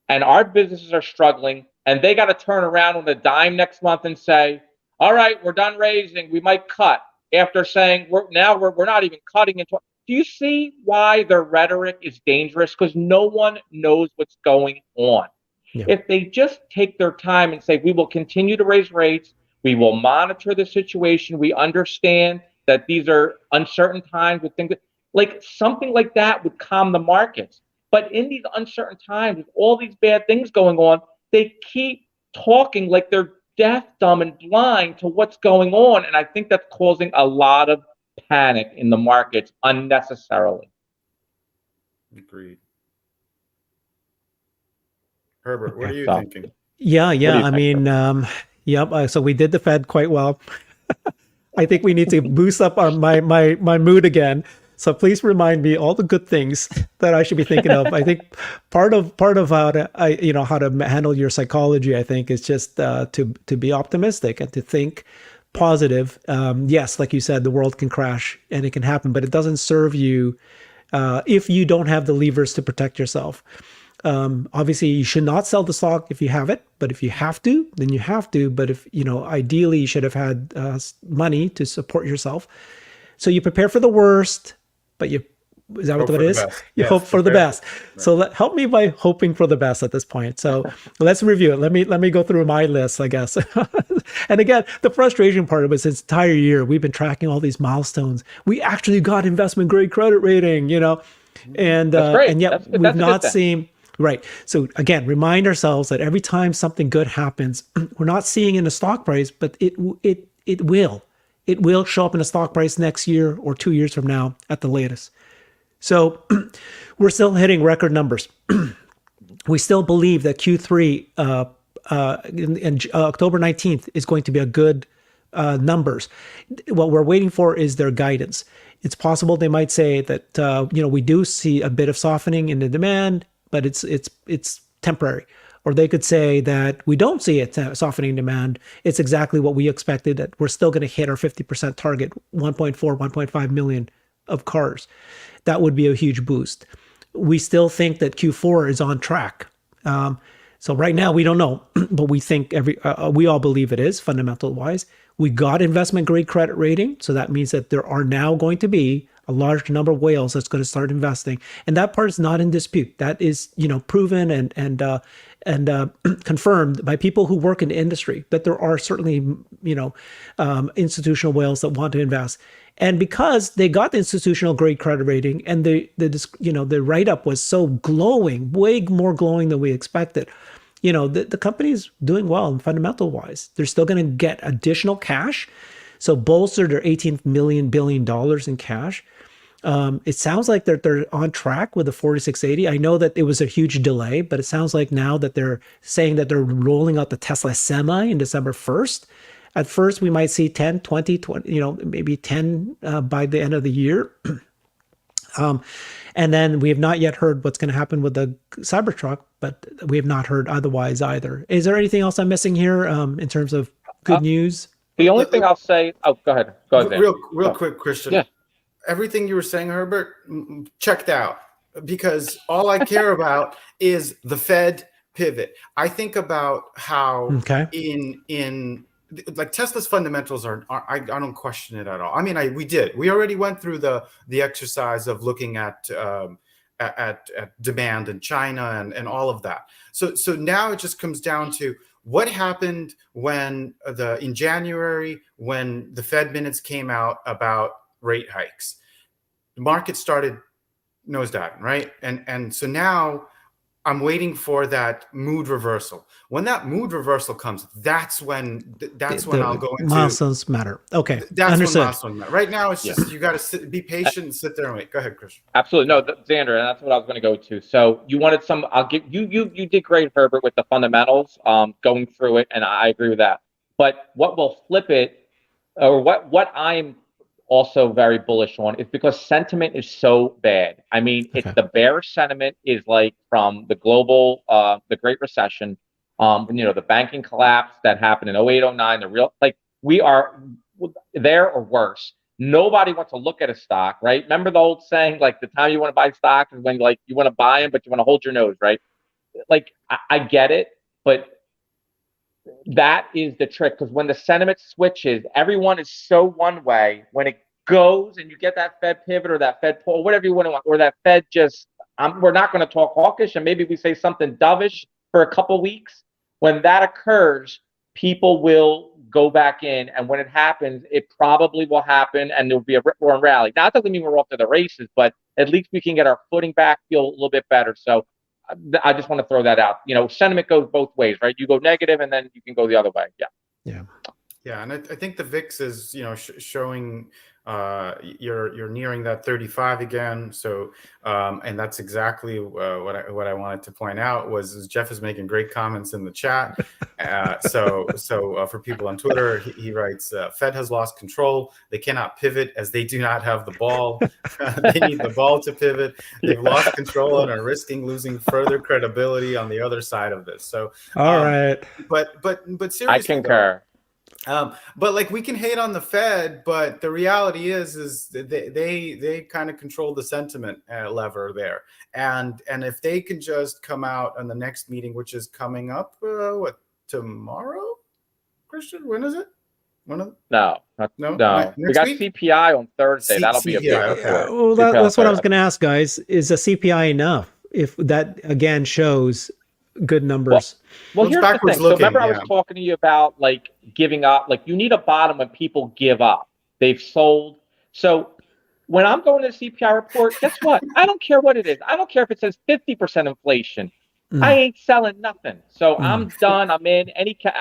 and our businesses are struggling and they got to turn around on a dime next month and say, all right, we're done raising. We might cut after saying we're not even cutting into. Do you see why their rhetoric is dangerous? Because no one knows what's going on. Yeah. If they just take their time and say, we will continue to raise rates, we will monitor the situation, we understand that these are uncertain times with things like something like that would calm the markets. But in these uncertain times, with all these bad things going on, they keep talking like they're deaf, dumb, and blind to what's going on. And I think that's causing a lot of panic in the markets unnecessarily. Agreed. Herbert, what are you So, thinking? Yeah, what do yeah. you I think? mean, yep. So we did the Fed quite well. I think we need to boost up my mood again. So please remind me all the good things that I should be thinking of. I think part of how to how to handle your psychology, I think, is just to be optimistic and to think positive. Yes, like you said, the world can crash and it can happen, but it doesn't serve you if you don't have the levers to protect yourself. Obviously, you should not sell the stock if you have it, but if you have to, then you have to. But if, ideally, you should have had money to support yourself. So you prepare for the worst, but is that what it is? You hope for the best. Right. So help me by hoping for the best at this point. So let's review it. Let me go through my list, I guess. And again, the frustration part of it is this entire year, we've been tracking all these milestones. We actually got investment grade credit rating, and yet we've not seen. Right. So again, remind ourselves that every time something good happens, we're not seeing in the stock price, but it will show up in the stock price next year or 2 years from now at the latest. So we're still hitting record numbers. We still believe that Q3 in October 19th is going to be a good numbers. What we're waiting for is their guidance. It's possible they might say that we do see a bit of softening in the demand, but it's temporary. Or they could say that we don't see a softening demand. It's exactly what we expected, that we're still going to hit our 50% target, 1.4, 1.5 million of cars. That would be a huge boost. We still think that Q4 is on track. So right now we don't know, but we think we all believe it is, fundamental wise. We got investment grade credit rating, so that means that there are now going to be a large number of whales that's going to start investing, and that part is not in dispute. That is, proven and confirmed by people who work in the industry, that there are certainly, institutional whales that want to invest. And because they got the institutional grade credit rating, and the write up was so glowing, way more glowing than we expected, the company is doing well and fundamental wise. They're still going to get additional cash, so bolster their $18 billion in cash. It sounds like they're on track with the 4680. I know that it was a huge delay, but it sounds like now that they're saying that they're rolling out the Tesla Semi in December 1st. At first, we might see 10, 20, maybe 10 by the end of the year. And then we have not yet heard what's going to happen with the Cybertruck, but we have not heard otherwise either. Is there anything else I'm missing here in terms of good news? The only thing I'll say, go ahead. Real quick, Christian. Yeah. Everything you were saying, Herbert, checked out, because all I care about is the Fed pivot. I think about how in like Tesla's fundamentals are I don't question it at all. I mean, we already went through the exercise of looking at demand in China and all of that. So now it just comes down to what happened when in January, when the Fed minutes came out about rate hikes. The market started nosediving, right? And so now I'm waiting for that mood reversal. When that mood reversal comes, that's when I'll go into milestones matter. Okay, that's understood. When milestones matter. Right now, it's just you got to be patient and sit there and wait. Go ahead, Christian. Absolutely, no, Xander, and that's what I was going to go to. So you wanted some. I'll give you. You did great, Herbert, with the fundamentals. Going through it, and I agree with that. But what will flip it, or what I'm also very bullish on, is because sentiment is so bad. I mean, it's the bearish sentiment is like from the global, the Great Recession, the banking collapse that happened in 08, 09, we are there or worse. Nobody wants to look at a stock, right? Remember the old saying, like the time you want to buy stocks is when you want to buy them, but you want to hold your nose, right? I get it, but that is the trick, because when the sentiment switches, everyone is so one way. When it goes and you get that Fed pivot or that Fed pull, whatever you want to, or that Fed just, we're not going to talk hawkish, and maybe we say something dovish for a couple weeks. When that occurs, people will go back in, and when it happens, it probably will happen, and there'll be a rip roaring rally. Now, that doesn't mean we're off to the races, but at least we can get our footing back, feel a little bit better. So I just want to throw that out. Sentiment goes both ways, right? You go negative and then you can go the other way. Yeah. Yeah. Yeah, and I think the VIX is, showing you're nearing that 35 again. So, and that's exactly what I wanted to point out was Jeff is making great comments in the chat. So for people on Twitter, he writes, Fed has lost control. They cannot pivot as they do not have the ball. They need the ball to pivot. They've lost control and are risking losing further credibility on the other side of this. So, all right. But seriously, I concur. But like we can hate on the Fed, but the reality is they kind of control the sentiment lever there, and if they can just come out on the next meeting, which is coming up, tomorrow, Christian? When is it? No. We Next got week? CPI on Thursday. That'll be a big CPI, report. okay. Well, that's what I was going to ask, guys. Is a CPI enough? If that again shows good numbers. Well, here's the thing. backwards So remember, I looking, was talking to you about like giving up. Like you need a bottom when people give up. They've sold. So when I'm going to the CPI report, guess what? I don't care what it is. I don't care if it says 50% inflation. I ain't selling nothing. So I'm done. I'm in.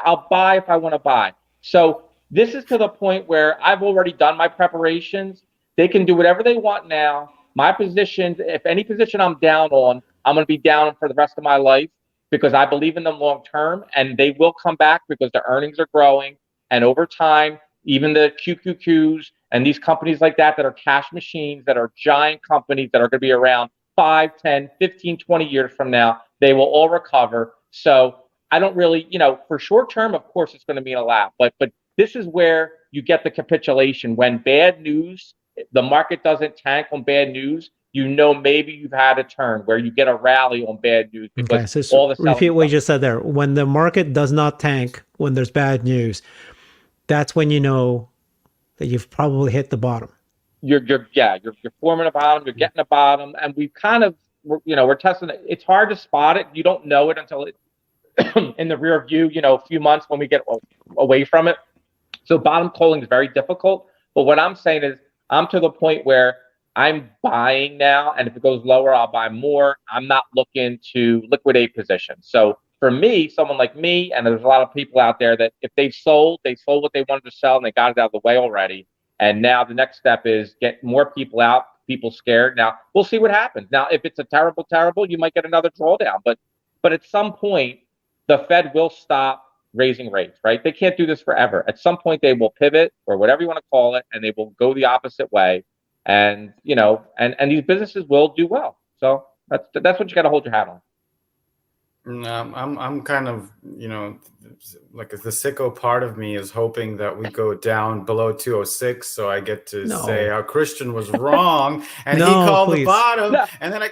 I'll buy if I want to buy. So this is to the point where I've already done my preparations. They can do whatever they want now. My positions, if any position I'm down on, I'm going to be down for the rest of my life because I believe in them long term, and they will come back because the earnings are growing. And over time, even the QQQs and these companies like that are cash machines, that are giant companies that are going to be around 5, 10, 15, 20 years from now, they will all recover. So I don't really, for short term, of course, it's going to mean a lot. But this is where you get the capitulation. When bad news, the market doesn't tank on bad news, maybe you've had a turn where you get a rally on bad news because all the repeat what you just said there. When the market does not tank, when there's bad news, that's when you know that you've probably hit the bottom. You're forming a bottom, you're getting a bottom, and we've kind of, we're testing it. It's hard to spot it. You don't know it until it in the rear view, a few months when we get away from it. So bottom calling is very difficult. But what I'm saying is I'm to the point where I'm buying now, and if it goes lower, I'll buy more. I'm not looking to liquidate positions. So for me, someone like me, and there's a lot of people out there that if they sold what they wanted to sell, and they got it out of the way already. And now the next step is get more people out, people scared. Now we'll see what happens. Now, if it's a terrible, you might get another drawdown. But at some point, the Fed will stop raising rates, right? They can't do this forever. At some point, they will pivot, or whatever you want to call it, and they will go the opposite way. And and these businesses will do well. So that's what you got to hold your hat on. I'm kind of, like the sicko part of me is hoping that we go down below 206, so I get to say how Christian was wrong and he called the bottom, and then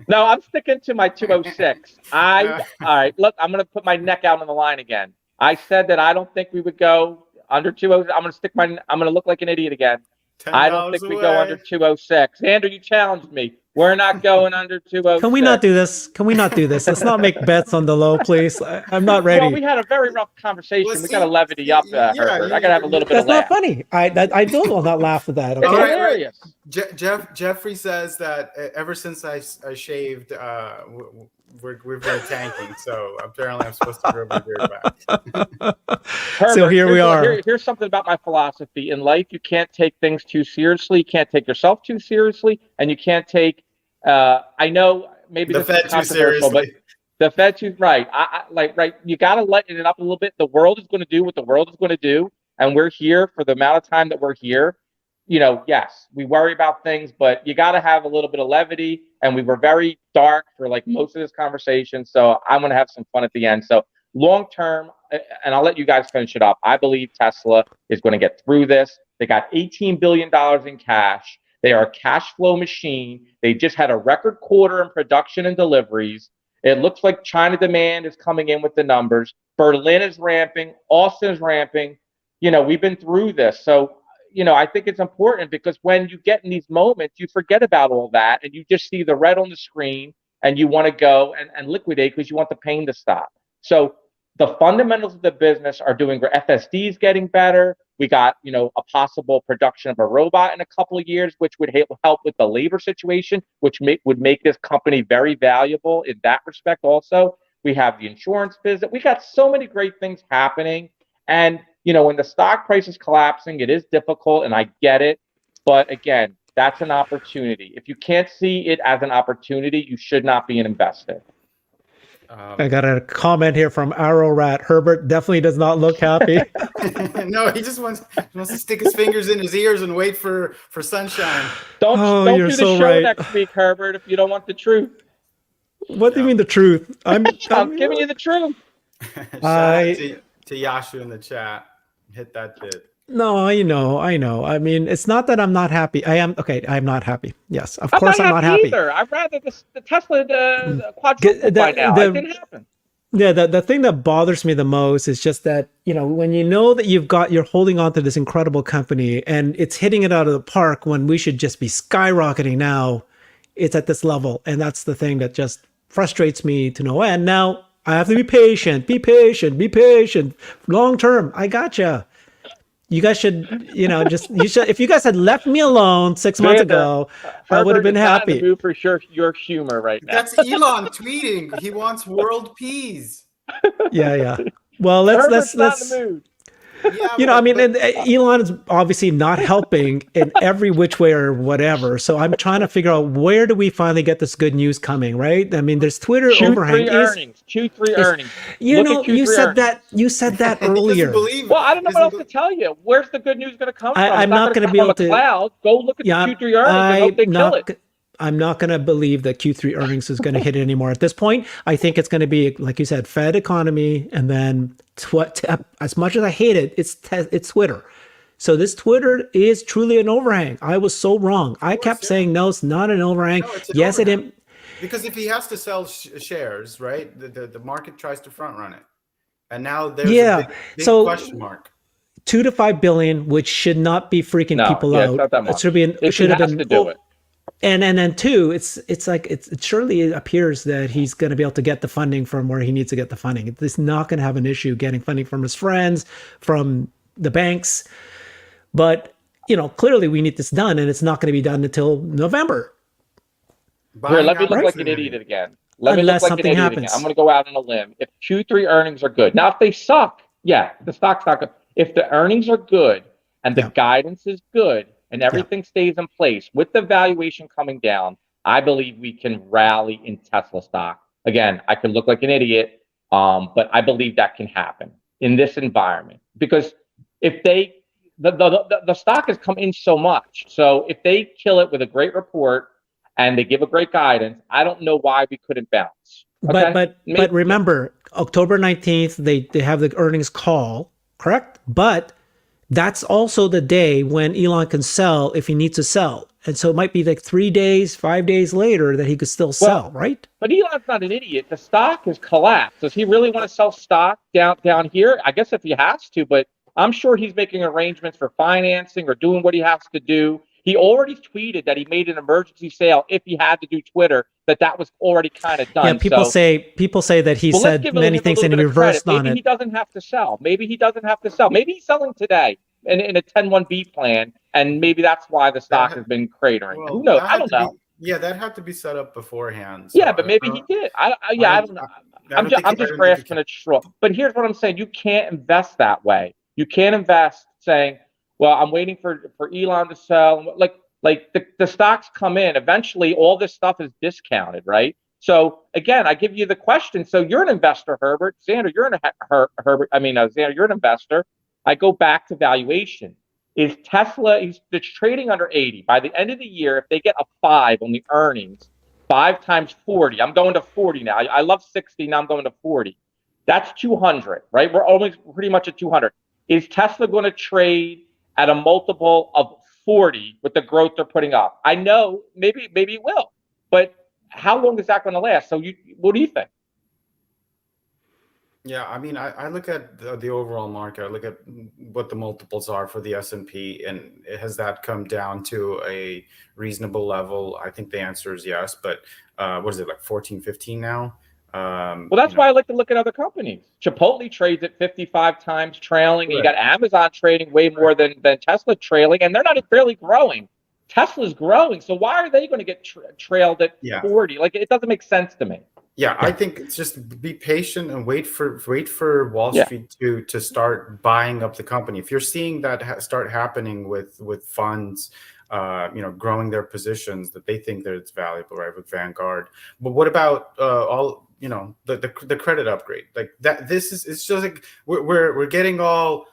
No, I'm sticking to my 206. All right, look, I'm going to put my neck out on the line again. I said that I don't think we would go under 206. I'm going to look like an idiot again. I don't think we go under 206. Andrew, you challenged me. We're not going under 206. Can we not do this? Let's not make bets on the low, please. I'm not ready. Well, we had a very rough conversation. We got to levity up, Herbert. I got to have a little bit of laugh. That's not funny. I don't not laugh at that. Okay? It's hilarious. Jeffrey says that ever since I shaved, we've been tanking. So apparently I'm supposed to grow my beard back. Herbert, so here we are. Here's something about my philosophy. In life, you can't take things too seriously. You can't take yourself too seriously. And you can't take, I know maybe the Fed too seriously. But the Fed too, right. You got to lighten it up a little bit. The world is going to do what the world is going to do. And we're here for the amount of time that we're here. Yes, we worry about things, but you got to have a little bit of levity. And we were very dark for like most of this conversation. So I'm going to have some fun at the end. So long term, and I'll let you guys finish it up. I believe Tesla is going to get through this. They got $18 billion in cash. They are a cash flow machine. They just had a record quarter in production and deliveries. It looks like China demand is coming in with the numbers. Berlin is ramping. Austin is ramping. We've been through this. So, I think it's important because when you get in these moments, you forget about all that and you just see the red on the screen and you want to go and liquidate because you want the pain to stop. So the fundamentals of the business are doing great. FSD is getting better. We got, a possible production of a robot in a couple of years, which would help with the labor situation, which would make this company very valuable in that respect. Also, we have the insurance business. We got so many great things happening. And, when the stock price is collapsing, it is difficult, and I get it. But again, that's an opportunity. If you can't see it as an opportunity, you should not be an investor. I got a comment here from Arrow Rat. Herbert definitely does not look happy. No, he just wants to stick his fingers in his ears and wait for sunshine. Don't do the show next week, Herbert, if you don't want the truth. What do you mean the truth? I'm giving you the truth. Shout out to Yashu in the chat. Hit that bit. No, I know. I mean, it's not that I'm not happy. I'm not happy. Yes, of course I'm not happy. Either. I'd rather the Tesla quadruple by now. It didn't happen. Yeah, the thing that bothers me the most is just that, when you know that you're holding on to this incredible company and it's hitting it out of the park when we should just be skyrocketing now, it's at this level. And that's the thing that just frustrates me to no end. Now, I have to be patient. Long term, I gotcha. You guys should, if you guys had left me alone 6 months ago, I would have been happy. Not in the mood for sure your humor right now. That's Elon tweeting. He wants world peace. Yeah. Well, let's. Not in the mood. Yeah, Elon is obviously not helping in every which way or whatever. So I'm trying to figure out, where do we finally get this good news coming, right? I mean, there's Twitter overhang. Q3 earnings. You said that earlier. Well, I don't know what else to tell you. Where's the good news going to come from? I'm not going to be able to. Cloud. Go look at the Q3 earnings and hope they kill it. I'm not going to believe that Q3 earnings is going to hit it anymore. At this point, I think it's going to be, like you said, Fed economy, and then as much as I hate it, it's Twitter. So this Twitter is truly an overhang. I was so wrong. I kept saying, no, it's not an overhang. No, it's an yes, overhang. it is. Because if he has to sell shares, right, the market tries to front run it. And now there's a big question mark. 2 to 5 billion, which should not be freaking people out. It's not that much. It should have been to do it. And then two, it surely appears that he's going to be able to get the funding from where he needs to get the funding. He's not going to have an issue getting funding from his friends, from the banks. But, clearly we need this done, and it's not going to be done until November. Here, let me look like an idiot again. Unless something happens. I'm going to go out on a limb. If Q3 earnings are good. Now, if they suck, the stock's not good. If the earnings are good and the guidance is good, and everything stays in place with the valuation coming down, I believe we can rally in Tesla stock. Again, I could look like an idiot, but I believe that can happen in this environment, because if the stock has come in so much. So if they kill it with a great report and they give a great guidance, I don't know why we couldn't bounce. Okay? But remember, October 19th, they have the earnings call, correct? But that's also the day when Elon can sell if he needs to sell. And so it might be like 3 days, 5 days later that he could still sell, right? But Elon's not an idiot. The stock has collapsed. Does he really want to sell stock down here? I guess if he has to, but I'm sure he's making arrangements for financing or doing what he has to do. He already tweeted that he made an emergency sale if he had to do Twitter, that was already kind of done. Yeah, people say that he said many things and he reversed on it. Maybe he doesn't have to sell. Maybe he's selling today in a 10-1B plan, and maybe that's why the stock has been cratering. Well, who knows? I don't know. That had to be set up beforehand. So but maybe he did. I don't know. I'm just grasping at straw. But here's what I'm saying. You can't invest that way. You can't invest saying, well, I'm waiting for Elon to sell. Like the stocks come in. Eventually, all this stuff is discounted, right? So again, I give you the question. So you're an investor, Herbert. Xander, you're Xander, you're an investor. I go back to valuation. Is Tesla, they're trading under 80. By the end of the year, if they get a 5 on the earnings, 5 times 40, I'm going to 40 now. I love 60, now I'm going to 40. That's 200, right? We're almost pretty much at 200. Is Tesla going to trade at a multiple of 40 with the growth they're putting up? I know maybe it will, but how long is that going to last? So what do you think? Yeah, I mean, I look at the overall market. I look at what the multiples are for the S&P, and has that come down to a reasonable level? I think the answer is yes, but what is it, like 14, 15 now? Well, that's why I like to look at other companies. Chipotle trades at 55 times trailing, and you got Amazon trading way more than Tesla trailing, and they're not barely growing. Tesla's growing, so why are they going to get trailed at 40? Like, it doesn't make sense to me. Yeah, I think it's just be patient and wait for Wall Street to start buying up the company. If you're seeing that start happening with funds, growing their positions that they think that it's valuable, right, with Vanguard. But what about all the credit upgrade like that? It's just like we're getting all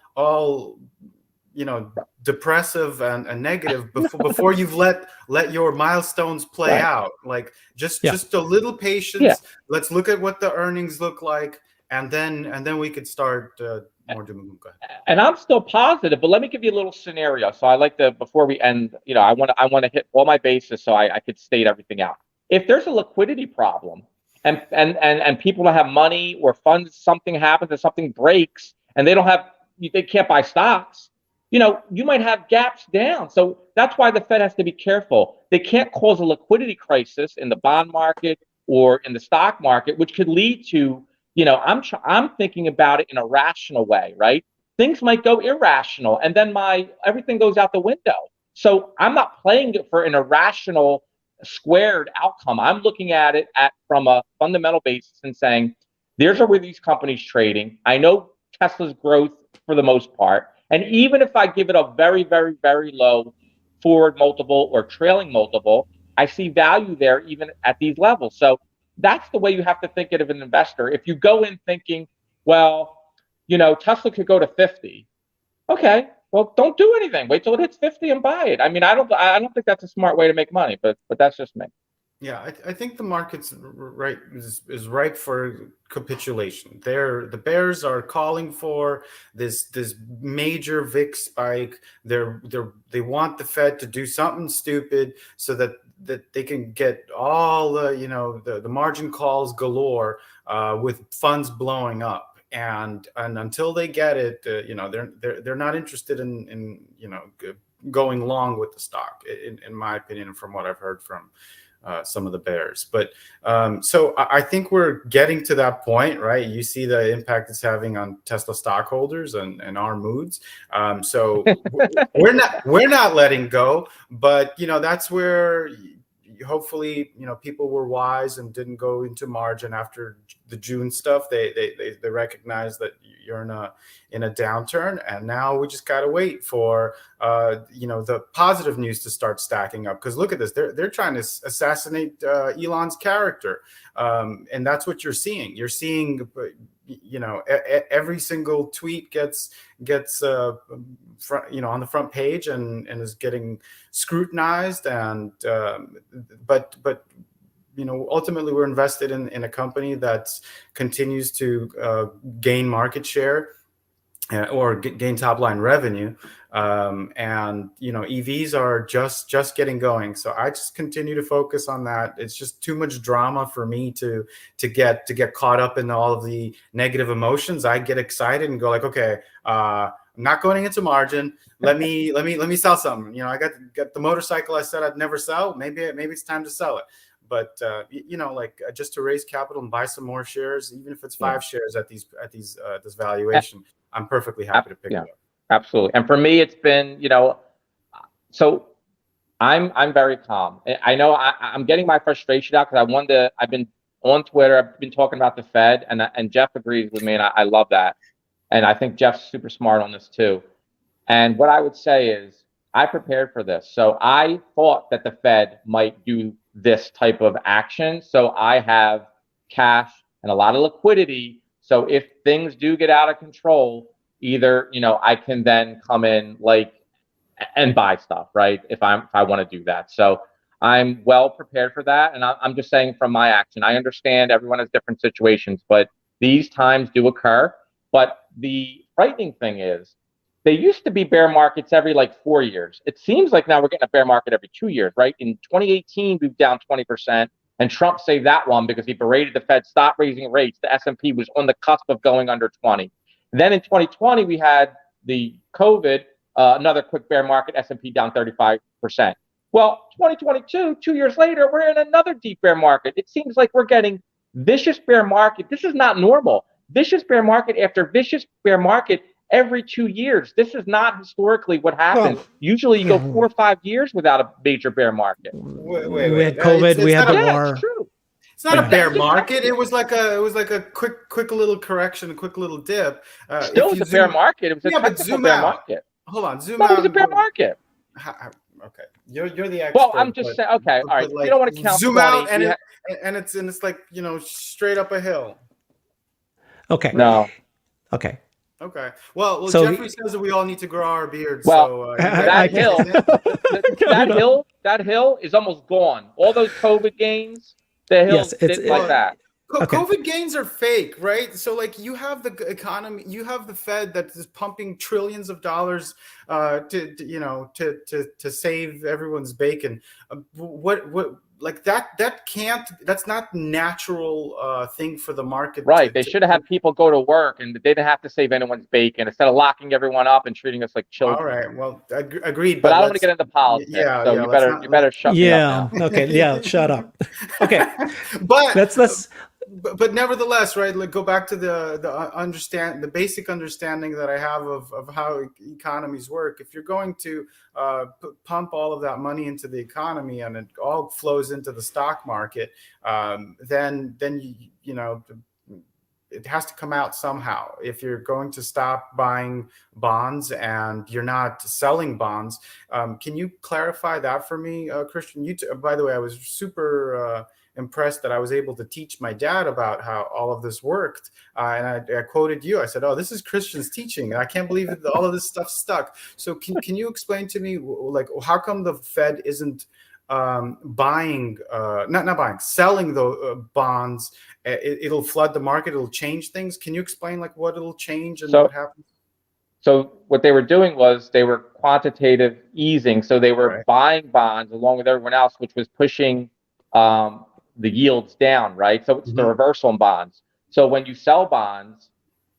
depressive and negative before you've let your milestones play out. Like just a little patience. Let's look at what the earnings look like, and then we could start more doom and gloom. Go ahead. And I'm still positive, but let me give you a little scenario. So I like to, before we end, I want to hit all my bases so I could state everything out. If there's a liquidity problem and people don't have money, or funds, something happens and something breaks and they can't buy stocks, you might have gaps down. So that's why the Fed has to be careful. They can't cause a liquidity crisis in the bond market or in the stock market, which could lead to, I'm thinking about it in a rational way, right? Things might go irrational, and then everything goes out the window. So I'm not playing it for an irrational, squared outcome. I'm looking at it from a fundamental basis and saying, there's where these companies trading. I know Tesla's growth for the most part. And even if I give it a very, very, very low forward multiple or trailing multiple, I see value there even at these levels. So that's the way you have to think of an investor. If you go in thinking, well, Tesla could go to 50. Okay, well, don't do anything. Wait till it hits 50 and buy it. I mean, I don't think that's a smart way to make money, but that's just me. Yeah, I think the market's is ripe for capitulation. The bears are calling for this major VIX spike. They want the Fed to do something stupid so that they can get all the margin calls galore with funds blowing up. And until they get it, they're not interested in going long with the stock, in my opinion, and from what I've heard from some of the bears. But so I think we're getting to that point, right? You see the impact it's having on Tesla stockholders and our moods. So we're not letting go, but that's where hopefully people were wise and didn't go into margin after the June stuff. They recognize that you're in a downturn, and now we just gotta wait for the positive news to start stacking up. Because look at this, they're trying to assassinate Elon's character, and that's what you're seeing. You're seeing every single tweet gets on the front page and is getting scrutinized, and but ultimately we're invested in a company that continues to gain market share or gain top line revenue, and EVs are just getting going. So I just continue to focus on that. It's just too much drama for me to get caught up in all of the negative emotions. I get excited and go like, okay, I'm not going into margin. Let me sell something. I got the motorcycle I said I'd never sell. Maybe it's time to sell it. But just to raise capital and buy some more shares, even if it's 5 shares at this valuation, I'm perfectly happy to pick it up. Absolutely. And for me, it's been so I'm very calm. I know I'm getting my frustration out because I've been on Twitter. I've been talking about the Fed, and Jeff agrees with me, and I love that. And I think Jeff's super smart on this too. And what I would say is I prepared for this. So I thought that the Fed might do this type of action. So I have cash and a lot of liquidity. So if things do get out of control, either, I can then come in and buy stuff, right? If I want to do that. So I'm well prepared for that. And I'm just saying from my action, I understand everyone has different situations, but these times do occur. But the frightening thing is, they used to be bear markets every 4 years. It seems like now we're getting a bear market every 2 years, right? In 2018, we were down 20%, and Trump saved that one because he berated the Fed, stop raising rates. The S&P was on the cusp of going under 20. And then in 2020, we had the COVID, another quick bear market, S&P down 35%. Well, 2022, 2 years later, we're in another deep bear market. It seems like we're getting Vicious bear market. This is not normal. Vicious bear market after vicious bear market every 2 years. This is not historically what happens. Well, Usually you go 4 or 5 years without a major bear market. We had COVID, we had the Yeah, war. it's true. It's not a bear Just market. It was like a quick little correction, a quick little dip. Still was a bear market. It was a yeah, but technical zoom bear out. market. Hold on, zoom But out. it was a bear market. Okay, you're the expert. Well, I'm just saying. Okay, all right. Like, You don't want to count zoom 20. out, and it's like, you know, straight up a hill. Okay. No. Okay. Okay. Well, So Jeffrey says that we all need to grow our beards. Well, so that hill is almost gone. All those COVID gains, the hill didn't like that. Okay. COVID gains are fake, right? So like you have the economy, you have the Fed that is pumping trillions of dollars to save everyone's bacon. What like that's not natural thing for the market. Right. They should have had people go to work and they didn't have to save anyone's bacon instead of locking everyone up and treating us like children. All right. Well, agreed. But I don't want to get into politics. Yeah, so you better shut me up now. Okay. Yeah. Shut up. Okay. But let's. But nevertheless, right? Like, go back to the basic understanding that I have of how economies work. If you're going to pump all of that money into the economy and it all flows into the stock market, then you know it has to come out somehow. If you're going to stop buying bonds and you're not selling bonds, can you clarify that for me, Christian? By the way, I was super impressed that I was able to teach my dad about how all of this worked. And I quoted you. I said, "Oh, this is Christian's teaching. And I can't believe that all of this stuff stuck." So can you explain to me, like, how come the Fed isn't selling the bonds? It'll flood the market. It'll change things. Can you explain like what it'll change and what happens? So what they were doing was they were quantitative easing. So they were buying bonds along with everyone else, which was pushing the yields down, right? So it's the reversal in bonds. So when you sell bonds,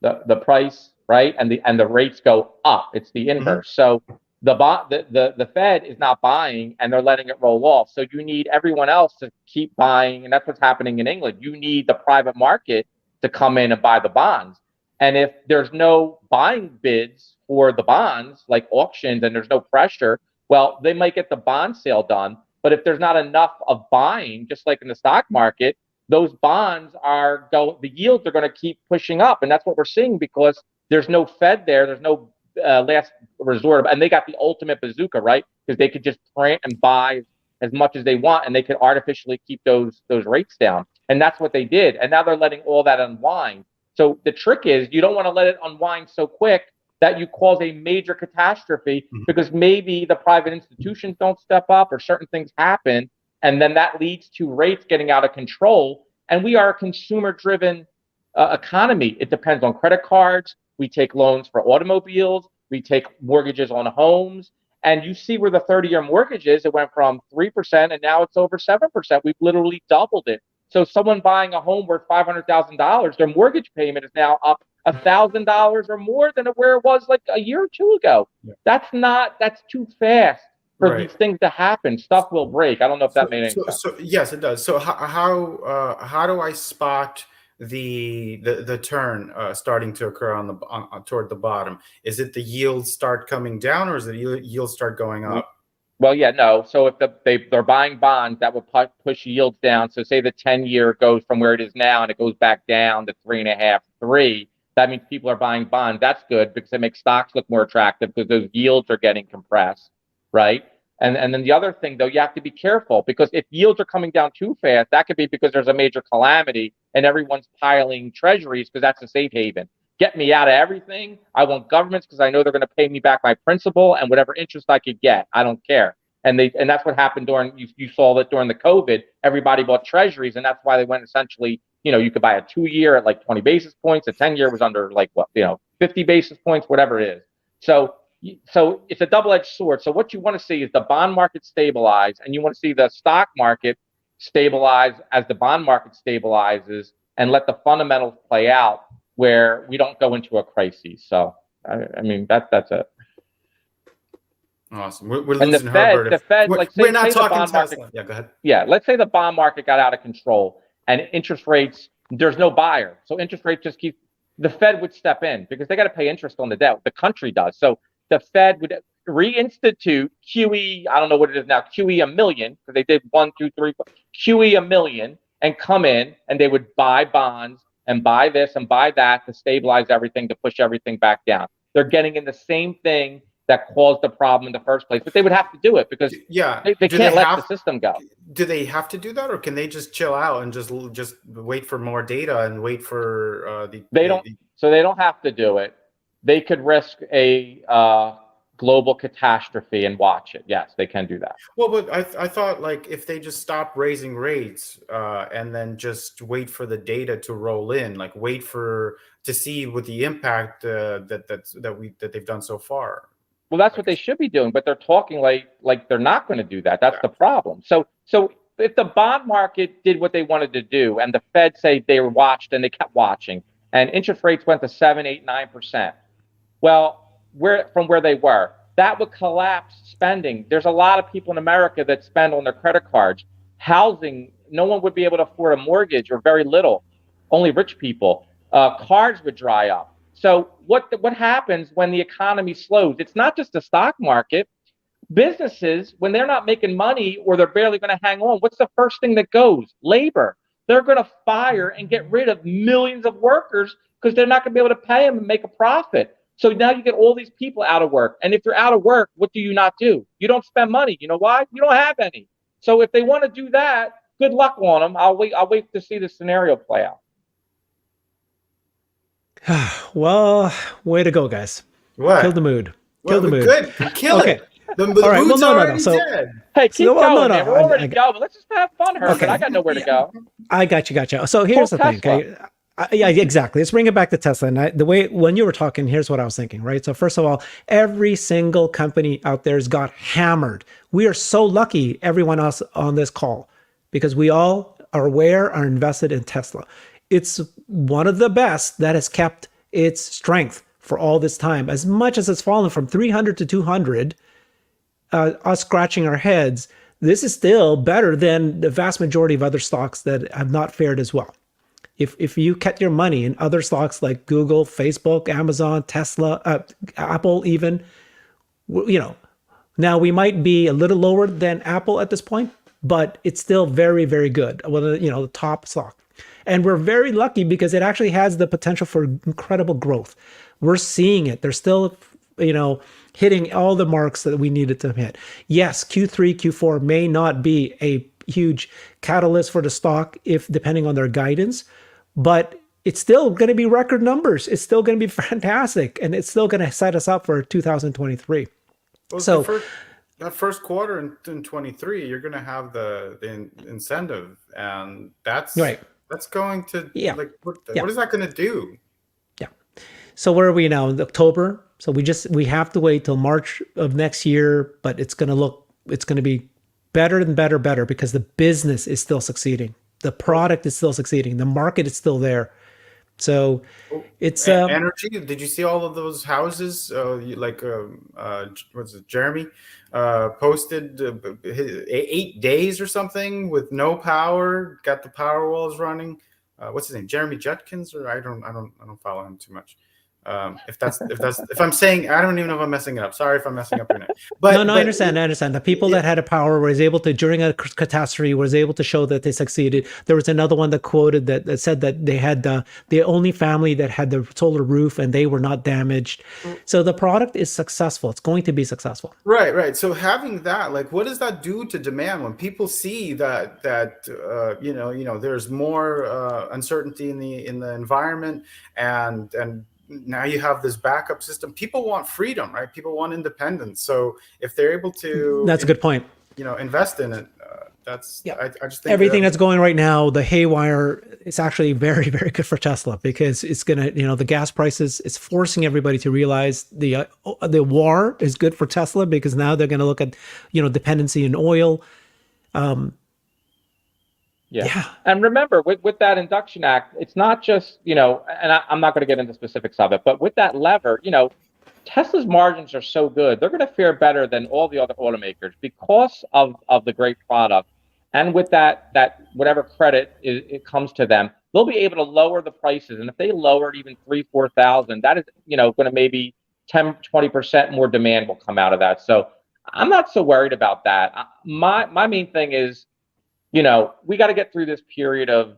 the price, right, and the rates go up. It's the inverse. So the Fed is not buying and they're letting it roll off. So you need everyone else to keep buying, and that's what's happening in England. You need the private market to come in and buy the bonds. And if there's no buying bids for the bonds, like auctions, and there's no pressure, well, they might get the bond sale done. But if there's not enough of buying, just like in the stock market, those bonds the yields are going to keep pushing up. And that's what we're seeing because there's no Fed there. There's no last resort. And they got the ultimate bazooka, right? Because they could just print and buy as much as they want and they could artificially keep those rates down. And that's what they did. And now they're letting all that unwind. So the trick is you don't want to let it unwind so quick that you cause a major catastrophe because maybe the private institutions don't step up or certain things happen. And then that leads to rates getting out of control. And we are a consumer-driven economy. It depends on credit cards. We take loans for automobiles. We take mortgages on homes. And you see where the 30-year mortgage is. It went from 3% and now it's over 7%. We've literally doubled it. So someone buying a home worth $500,000, their mortgage payment is now up $1,000 or more than where it was like a year or two ago. Yeah. That's too fast for these things to happen. Stuff will break. I don't know if that made any sense. So yes, it does. So how do I spot the turn starting to occur on toward the bottom? Is it the yields start coming down, or is it yields start going up? Well, yeah, no. So if they're buying bonds, that will push yields down. So say the 10-year goes from where it is now and it goes back down to 3.5, 3. That means people are buying bonds. That's good because it makes stocks look more attractive because those yields are getting compressed, right? And then the other thing, though, you have to be careful because if yields are coming down too fast, that could be because there's a major calamity and everyone's piling treasuries because that's a safe haven. Get me out of everything. I want governments because I know they're going to pay me back my principal and whatever interest I could get. I don't care. And that's what happened you saw that during the COVID, everybody bought treasuries, and that's why they went essentially, you could buy a 2-year at like 20 basis points, a 10-year was under like 50 basis points, whatever it is. So it's a double-edged sword. So what you want to see is the bond market stabilize, and you want to see the stock market stabilize as the bond market stabilizes, and let the fundamentals play out where we don't go into a crisis. So I mean that's it. Awesome. We're losing Herbert. The Fed, like, we're not talking Tesla. Market, yeah, go ahead. Yeah, let's say the bond market got out of control. and interest rates, there's no buyer. So interest rates just keep, the Fed would step in because they got to pay interest on the debt. The country does. So the Fed would reinstitute QE, I don't know what it is now, QE a million, because they did 1, 2, 3, 4, QE a million, and come in and they would buy bonds and buy this and buy that to stabilize everything, to push everything back down. They're getting in the same thing that caused the problem in the first place, but they would have to do it because they can't let the system go. Do they have to do that, or can they just chill out and just wait for more data and wait for So they don't have to do it. They could risk a global catastrophe and watch it. Yes, they can do that. Well, but I thought, like, if they just stop raising rates and then just wait for the data to roll in, like wait to see what the impact that they've done so far. Well, that's what they should be doing, but they're talking like they're not going to do that. That's the problem. So if the bond market did what they wanted to do, and the Fed say they were watched and they kept watching, and interest rates went to 7, 8, 9%, well, from where they were, that would collapse spending. There's a lot of people in America that spend on their credit cards. Housing, no one would be able to afford a mortgage, or very little, only rich people. Cars would dry up. So what happens when the economy slows? It's not just the stock market. Businesses, when they're not making money or they're barely going to hang on, what's the first thing that goes? Labor. They're going to fire and get rid of millions of workers because they're not going to be able to pay them and make a profit. So now you get all these people out of work. And if you're out of work, what do you not do? You don't spend money. You know why? You don't have any. So if they want to do that, good luck on them. I'll wait to see the scenario play out. Well, way to go, guys. What? Kill the mood. Kill the mood. Good. Kill it. The right. mood's Well, no. already So, dead. Hey, keep going, man. We're already I going. Let's just have fun, Herman. Okay. I got nowhere to go. I got you. So here's the thing, okay? Yeah, exactly. Let's bring it back to Tesla. And when you were talking, here's what I was thinking, right? So first of all, every single company out there has got hammered. We are so lucky, everyone else on this call, because we all are invested in Tesla. It's one of the best that has kept its strength for all this time. As much as it's fallen from 300 to 200, us scratching our heads, this is still better than the vast majority of other stocks that have not fared as well. If you kept your money in other stocks like Google, Facebook, Amazon, Tesla, Apple even, now we might be a little lower than Apple at this point, but it's still very, very good. Well, the top stock. And we're very lucky because it actually has the potential for incredible growth. We're seeing it. They're still, hitting all the marks that we needed to hit. Yes, Q3, Q4 may not be a huge catalyst for the stock depending on their guidance, but it's still going to be record numbers. It's still going to be fantastic, and it's still going to set us up for 2023. Well, so that first quarter in 23, you're going to have the incentive, and that's right. That's going to what is that going to do? Yeah. So where are we now? In October. So we have to wait till March of next year, but it's going to be better and better because the business is still succeeding. The product is still succeeding. The market is still there. So it's energy. Did you see all of those houses? What's it? Jeremy posted 8 days or something with no power. Got the power walls running. What's his name? Jeremy Judkins, or I don't follow him too much. If I'm saying, I don't even know if I'm messing it up. Sorry if I'm messing up your name. But I understand. The people that had a power was able to, during a catastrophe, was able to show that they succeeded. There was another one that quoted that said that they had the only family that had the solar roof and they were not damaged. So the product is successful. It's going to be successful. Right. So having that, what does that do to demand when people see that there's more uncertainty in the environment and now you have this backup system. People want freedom, right? People want independence. So if they're able to, that's a good point. Invest in it. I just think everything that's going right now, the haywire, is actually very, very good for Tesla because it's gonna, the gas prices, it's forcing everybody to realize the war is good for Tesla because now they're going to look at, dependency in oil. Yeah. And remember, with that Induction Act, it's not just, and I'm not going to get into specifics of it, but with that lever, Tesla's margins are so good. They're going to fare better than all the other automakers because of the great product and with that whatever credit it comes to them, they'll be able to lower the prices. And if they lower it even 3,000-4,000, that is, going to maybe 10-20% more demand will come out of that. So I'm not so worried about that. My main thing is, we got to get through this period of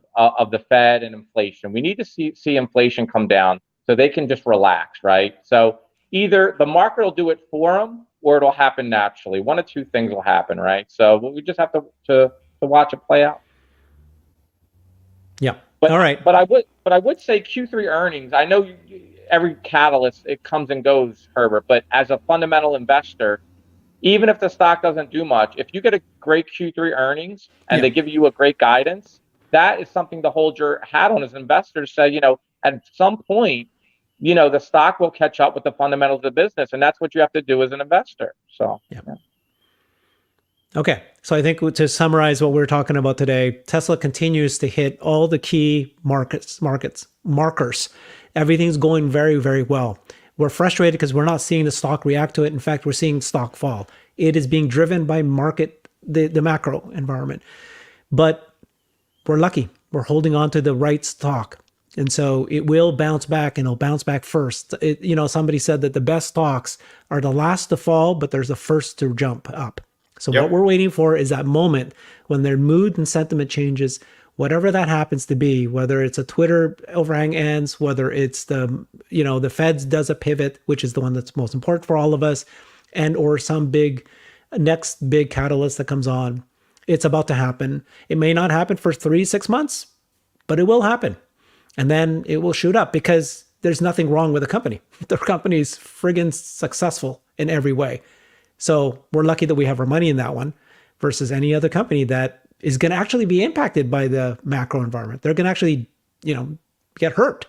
the Fed and inflation. We need to see inflation come down so they can just relax, right? So either the market will do it for them or it'll happen naturally. One of two things will happen, right? So we just have to watch it play out. Yeah. But, all right. But I would say Q3 earnings. I know every catalyst, it comes and goes, Herbert. But as a fundamental investor, even if the stock doesn't do much, if you get a great Q3 earnings and they give you a great guidance, that is something to hold your hat on as investors. Say, at some point, the stock will catch up with the fundamentals of the business, and that's what you have to do as an investor. So, yeah. Okay, so I think to summarize what we're talking about today, Tesla continues to hit all the key markers. Everything's going very, very well. We're frustrated because we're not seeing the stock react to it. In fact, we're seeing stock fall. It is being driven by the macro environment. But we're lucky. We're holding on to the right stock. And so it will bounce back, and it'll bounce back first. Somebody said that the best stocks are the last to fall, but there's the first to jump up. So what we're waiting for is that moment when their mood and sentiment changes, whatever that happens to be, whether it's a Twitter overhang ends, whether it's the Feds does a pivot, which is the one that's most important for all of us, and or some next big catalyst that comes on. It's about to happen. It may not happen for 3-6 months, but it will happen. And then it will shoot up because there's nothing wrong with the company. The company is friggin' successful in every way. So we're lucky that we have our money in that one versus any other company that is going to actually be impacted by the macro environment. They're going to actually, get hurt.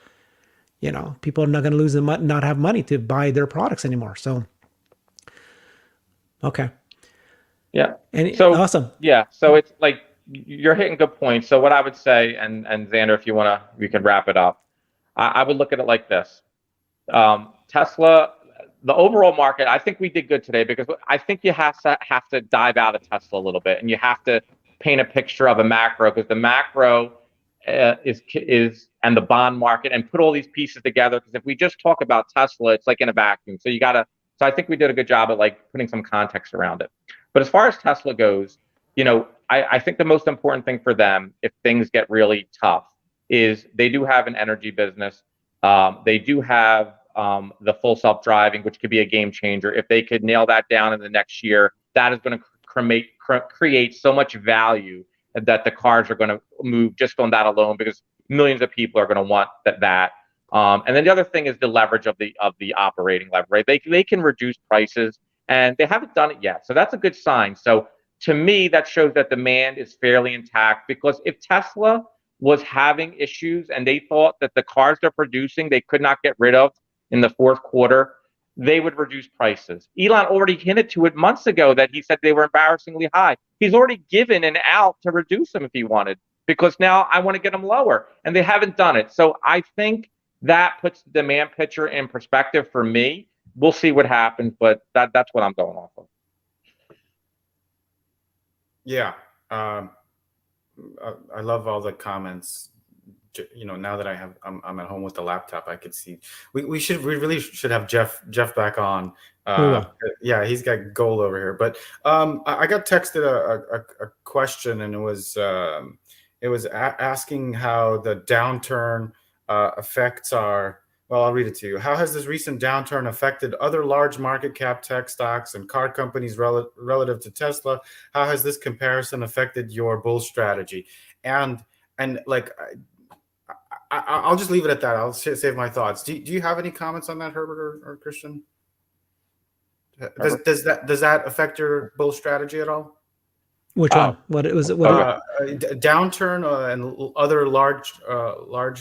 People are not going to not have money to buy their products anymore. So, okay. Yeah. Awesome. Yeah. So it's like you're hitting good points. So what I would say, and Xander, if you want to, we can wrap it up. I would look at it like this. Tesla, the overall market, I think we did good today because I think you have to dive out of Tesla a little bit, and you have to paint a picture of a macro, because the macro is and the bond market, and put all these pieces together. Because if we just talk about Tesla, it's like in a vacuum. So so I think we did a good job at putting some context around it. But as far as Tesla goes, I think the most important thing for them, if things get really tough, is they do have an energy business. They do have the full self-driving, which could be a game changer. If they could nail that down in the next year, that is going to create so much value that the cars are going to move just on that alone, because millions of people are going to want that. And then the other thing is the leverage of the operating leverage, right? They can reduce prices, and they haven't done it yet. So that's a good sign. So to me, that shows that demand is fairly intact, because if Tesla was having issues and they thought that the cars they're producing they could not get rid of in the fourth quarter, they would reduce prices. Elon already hinted to it months ago that he said they were embarrassingly high. He's already given an out to reduce them if he wanted, because now I want to get them lower, and they haven't done it. So I think that puts the demand picture in perspective for me. We'll see what happens, but that's what I'm going off of. Yeah. I love all the comments. Now that I'm at home with the laptop, I could see we really should have Jeff back on. Yeah, he's got gold over here. But I got texted a question, and it was asking how the downturn affects our. Well, I'll read it to you. How has this recent downturn affected other large market cap tech stocks and car companies relative to Tesla? How has this comparison affected your bull strategy? And I'll just leave it at that. I'll save my thoughts. Do you have any comments on that, Herbert or Christian? Does that affect your bull strategy at all? Which one? What it was? Downturn and other large.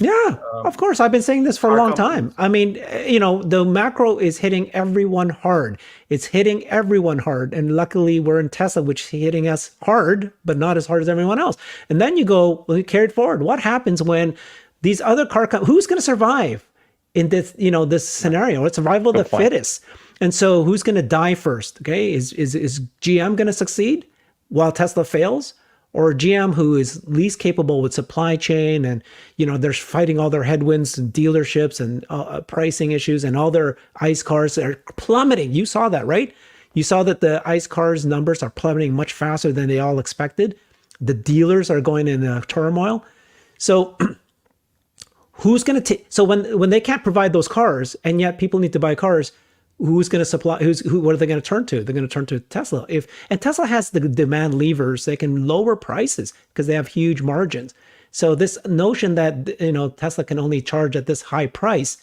Yeah, of course. I've been saying this for a long time. I mean, the macro is hitting everyone hard. It's hitting everyone hard, and luckily we're in Tesla, which is hitting us hard, but not as hard as everyone else. And then you go carried forward. What happens when these other who's going to survive in this? This scenario. It's survival of the fittest. And so, who's going to die first? Okay, is GM going to succeed while Tesla fails, or GM, who is least capable with supply chain, and they're fighting all their headwinds and dealerships and pricing issues, and all their ICE cars are plummeting. You saw that, right? You saw that the ICE cars numbers are plummeting much faster than they all expected. The dealers are going in turmoil. So who's going to take? So when they can't provide those cars, and yet people need to buy cars, who's going to supply? What are they going to turn to? They're going to turn to Tesla. And Tesla has the demand levers, they can lower prices because they have huge margins. So this notion that Tesla can only charge at this high price,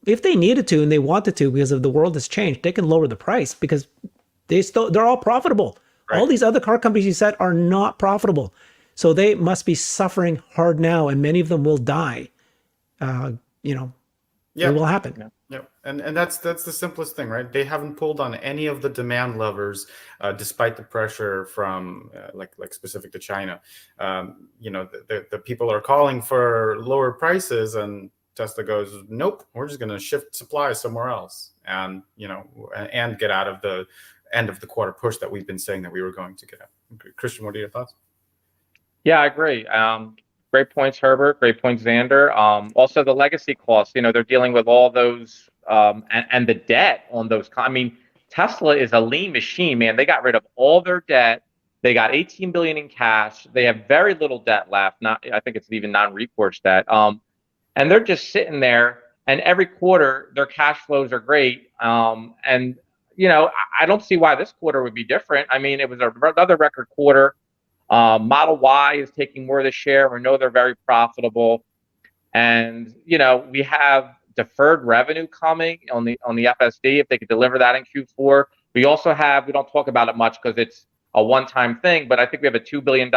if they needed to and they wanted to, because of the world has changed, they can lower the price because they're all profitable. Right. All these other car companies you said are not profitable, so they must be suffering hard now, and many of them will die. It will happen. Yeah, and that's the simplest thing, right? They haven't pulled on any of the demand levers, despite the pressure from like specific to China. The people are calling for lower prices, and Tesla goes, nope, we're just going to shift supply somewhere else, and and get out of the end of the quarter push that we've been saying that we were going to get out. Christian, what are your thoughts? Yeah, I agree. Great points, Herbert. Great points, Xander. Also, the legacy costs. They're dealing with all those and the debt on those. I mean, Tesla is a lean machine, man. They got rid of all their debt. They got $18 billion in cash. They have very little debt left. I think it's even non-recourse debt. And they're just sitting there. And every quarter, their cash flows are great. And I don't see why this quarter would be different. I mean, it was another record quarter. Model Y is taking more of the share. We know they're very profitable, and we have deferred revenue coming on the FSD if they could deliver that in Q4. We also have, we don't talk about it much because it's a one-time thing, but I think we have a $2 billion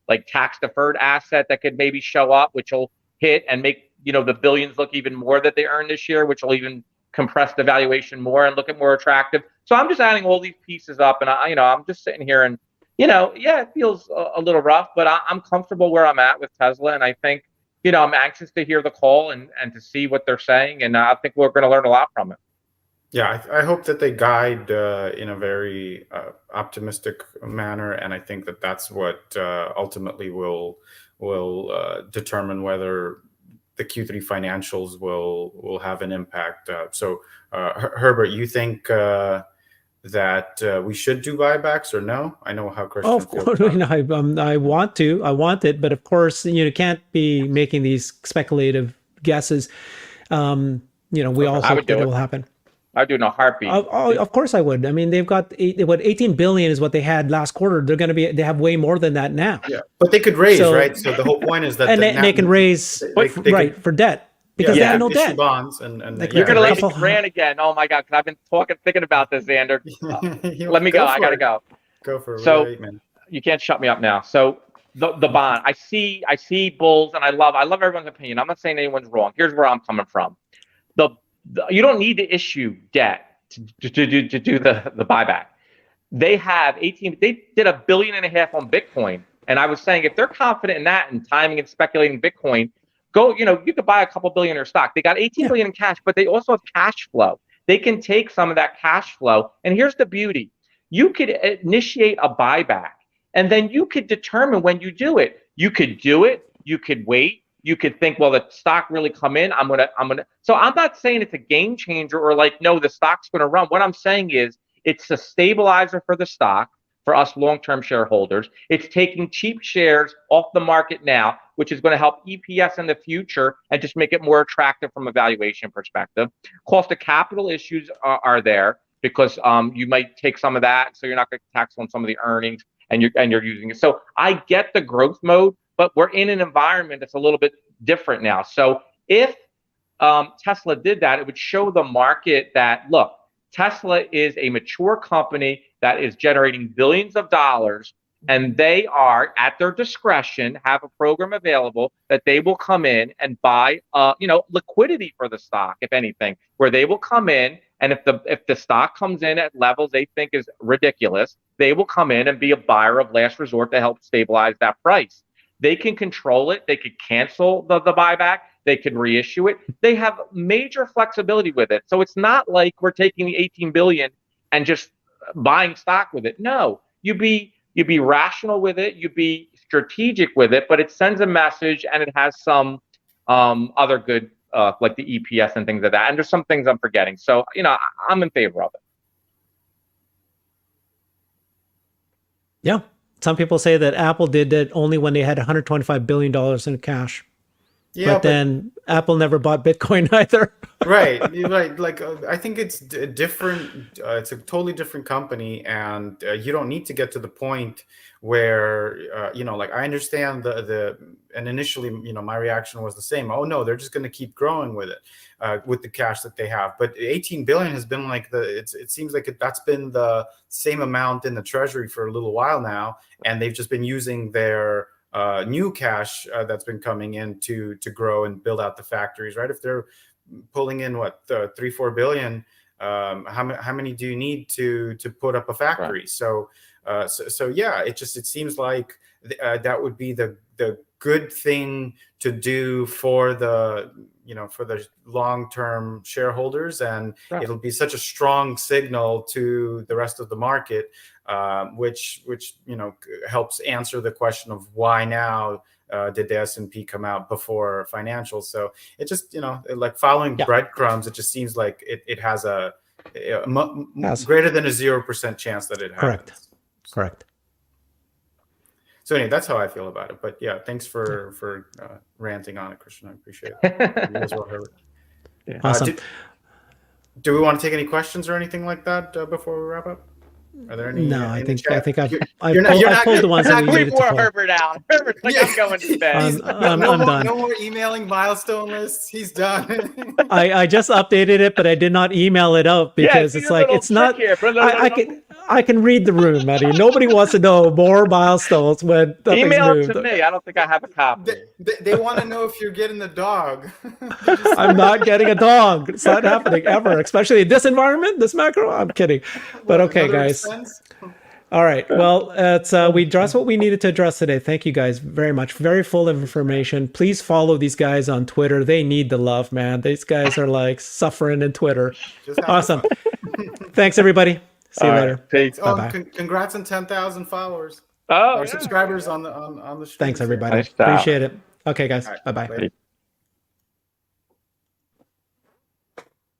like tax deferred asset that could maybe show up, which will hit and make the billions look even more that they earned this year, which will even compress the valuation more and look at more attractive. So I'm just adding all these pieces up, and I'm just sitting here and it feels a little rough, but I'm comfortable where I'm at with Tesla. And I think, I'm anxious to hear the call and to see what they're saying. And I think we're going to learn a lot from it. Yeah, I hope that they guide in a very optimistic manner. And I think that that's what ultimately will determine whether the Q3 financials will have an impact. So Herbert, you think that we should do buybacks or no? I know how Christian of course, I want it, but of course, you can't be making these speculative guesses. We all hope that it will happen. I'd do in a heartbeat. Of course I would. I mean, they've got 18 billion is what they had last quarter. They have way more than that now. Yeah, but they could raise, right? So the whole point is that and they can raise for debt. Because they have no debt. Bonds and you're going to let me rant again. Oh my God, because I've been thinking about this, Xander. Let me go. I got to go. Go for it. So you can't shut me up now. So the bond, I see bulls, and I love everyone's opinion. I'm not saying anyone's wrong. Here's where I'm coming from. You don't need to issue debt to do the buyback. They did $1.5 billion on Bitcoin. And I was saying, if they're confident in that and timing and speculating Bitcoin, you could buy a couple billion in stock. They got 18 billion in cash, but they also have cash flow. They can take some of that cash flow. And here's the beauty. You could initiate a buyback, and then you could determine when you do it. You could do it. You could wait. You could think, well, the stock really come in. I'm gonna. So I'm not saying it's a game changer or like, no, the stock's going to run. What I'm saying is it's a stabilizer for the stock for us long-term shareholders. It's taking cheap shares off the market now, which is going to help EPS in the future and just make it more attractive from a valuation perspective. Cost of capital issues are there because you might take some of that, so you're not going to tax on some of the earnings, and you're using it. So I get the growth mode, but we're in an environment that's a little bit different now. So if Tesla did that, it would show the market that, look, Tesla is a mature company that is generating billions of dollars, and they are, at their discretion, have a program available that they will come in and buy, liquidity for the stock, if anything, where they will come in, and if the stock comes in at levels they think is ridiculous, they will come in and be a buyer of last resort to help stabilize that price. They can control it. They could cancel the buyback. They could reissue it. They have major flexibility with it. So it's not like we're taking the 18 billion and just buying stock with it. No, you'd be you be rational with it, you be strategic with it, but it sends a message and it has some other good, like the EPS and things like that. And there's some things I'm forgetting. So, I'm in favor of it. Yeah. Some people say that Apple did that only when they had $125 billion in cash. Yeah, but then Apple never bought Bitcoin either. Right. Like, I think it's different. It's a totally different company, and you don't need to get to the point where, like, I understand and initially, my reaction was the same. Oh no, they're just going to keep growing with it, with the cash that they have. But 18 billion has been like it seems like that's been the same amount in the treasury for a little while now. And they've just been using their new cash that's been coming in to grow and build out the factories, right? If they're pulling in what 3-4 billion, how many do you need to put up a factory? Right. So yeah, it seems like that would be the good thing to do for the long-term shareholders, and right. It'll be such a strong signal to the rest of the market, which helps answer the question of why now did the S&P come out before financials. So it just like following breadcrumbs, it just seems like it has a greater than a 0% chance that it happens. Correct. So anyway, that's how I feel about it. But yeah, thanks for ranting on it, Christian. I appreciate it. You as well, Herbert. Yeah. Awesome. Do we want to take any questions or anything like that before we wrap up? Are there any? No, I think I've pulled the ones that we needed to pull. Herbert out. Herbert's like, I'm going to bed. I'm done. No more emailing milestone lists. He's done. I just updated it, but I did not email it out because it's like it's not. I can read the room, Eddie. Nobody wants to know more milestones when nothing's email moved. To me. I don't think I have a copy. They want to know if you're getting the dog. I'm not getting a dog. It's not happening ever, especially in this environment, this macro. I'm kidding. But okay, guys. All right. Well, we addressed what we needed to address today. Thank you guys very much. Very full of information. Please follow these guys on Twitter. They need the love, man. These guys are like suffering in Twitter. Awesome. Thanks, everybody. See you later. Peace. Bye-bye. Congrats on 10,000 followers. Or subscribers on the stream. Thanks, everybody. Nice Appreciate it. Okay, guys. Right. Bye-bye. Later.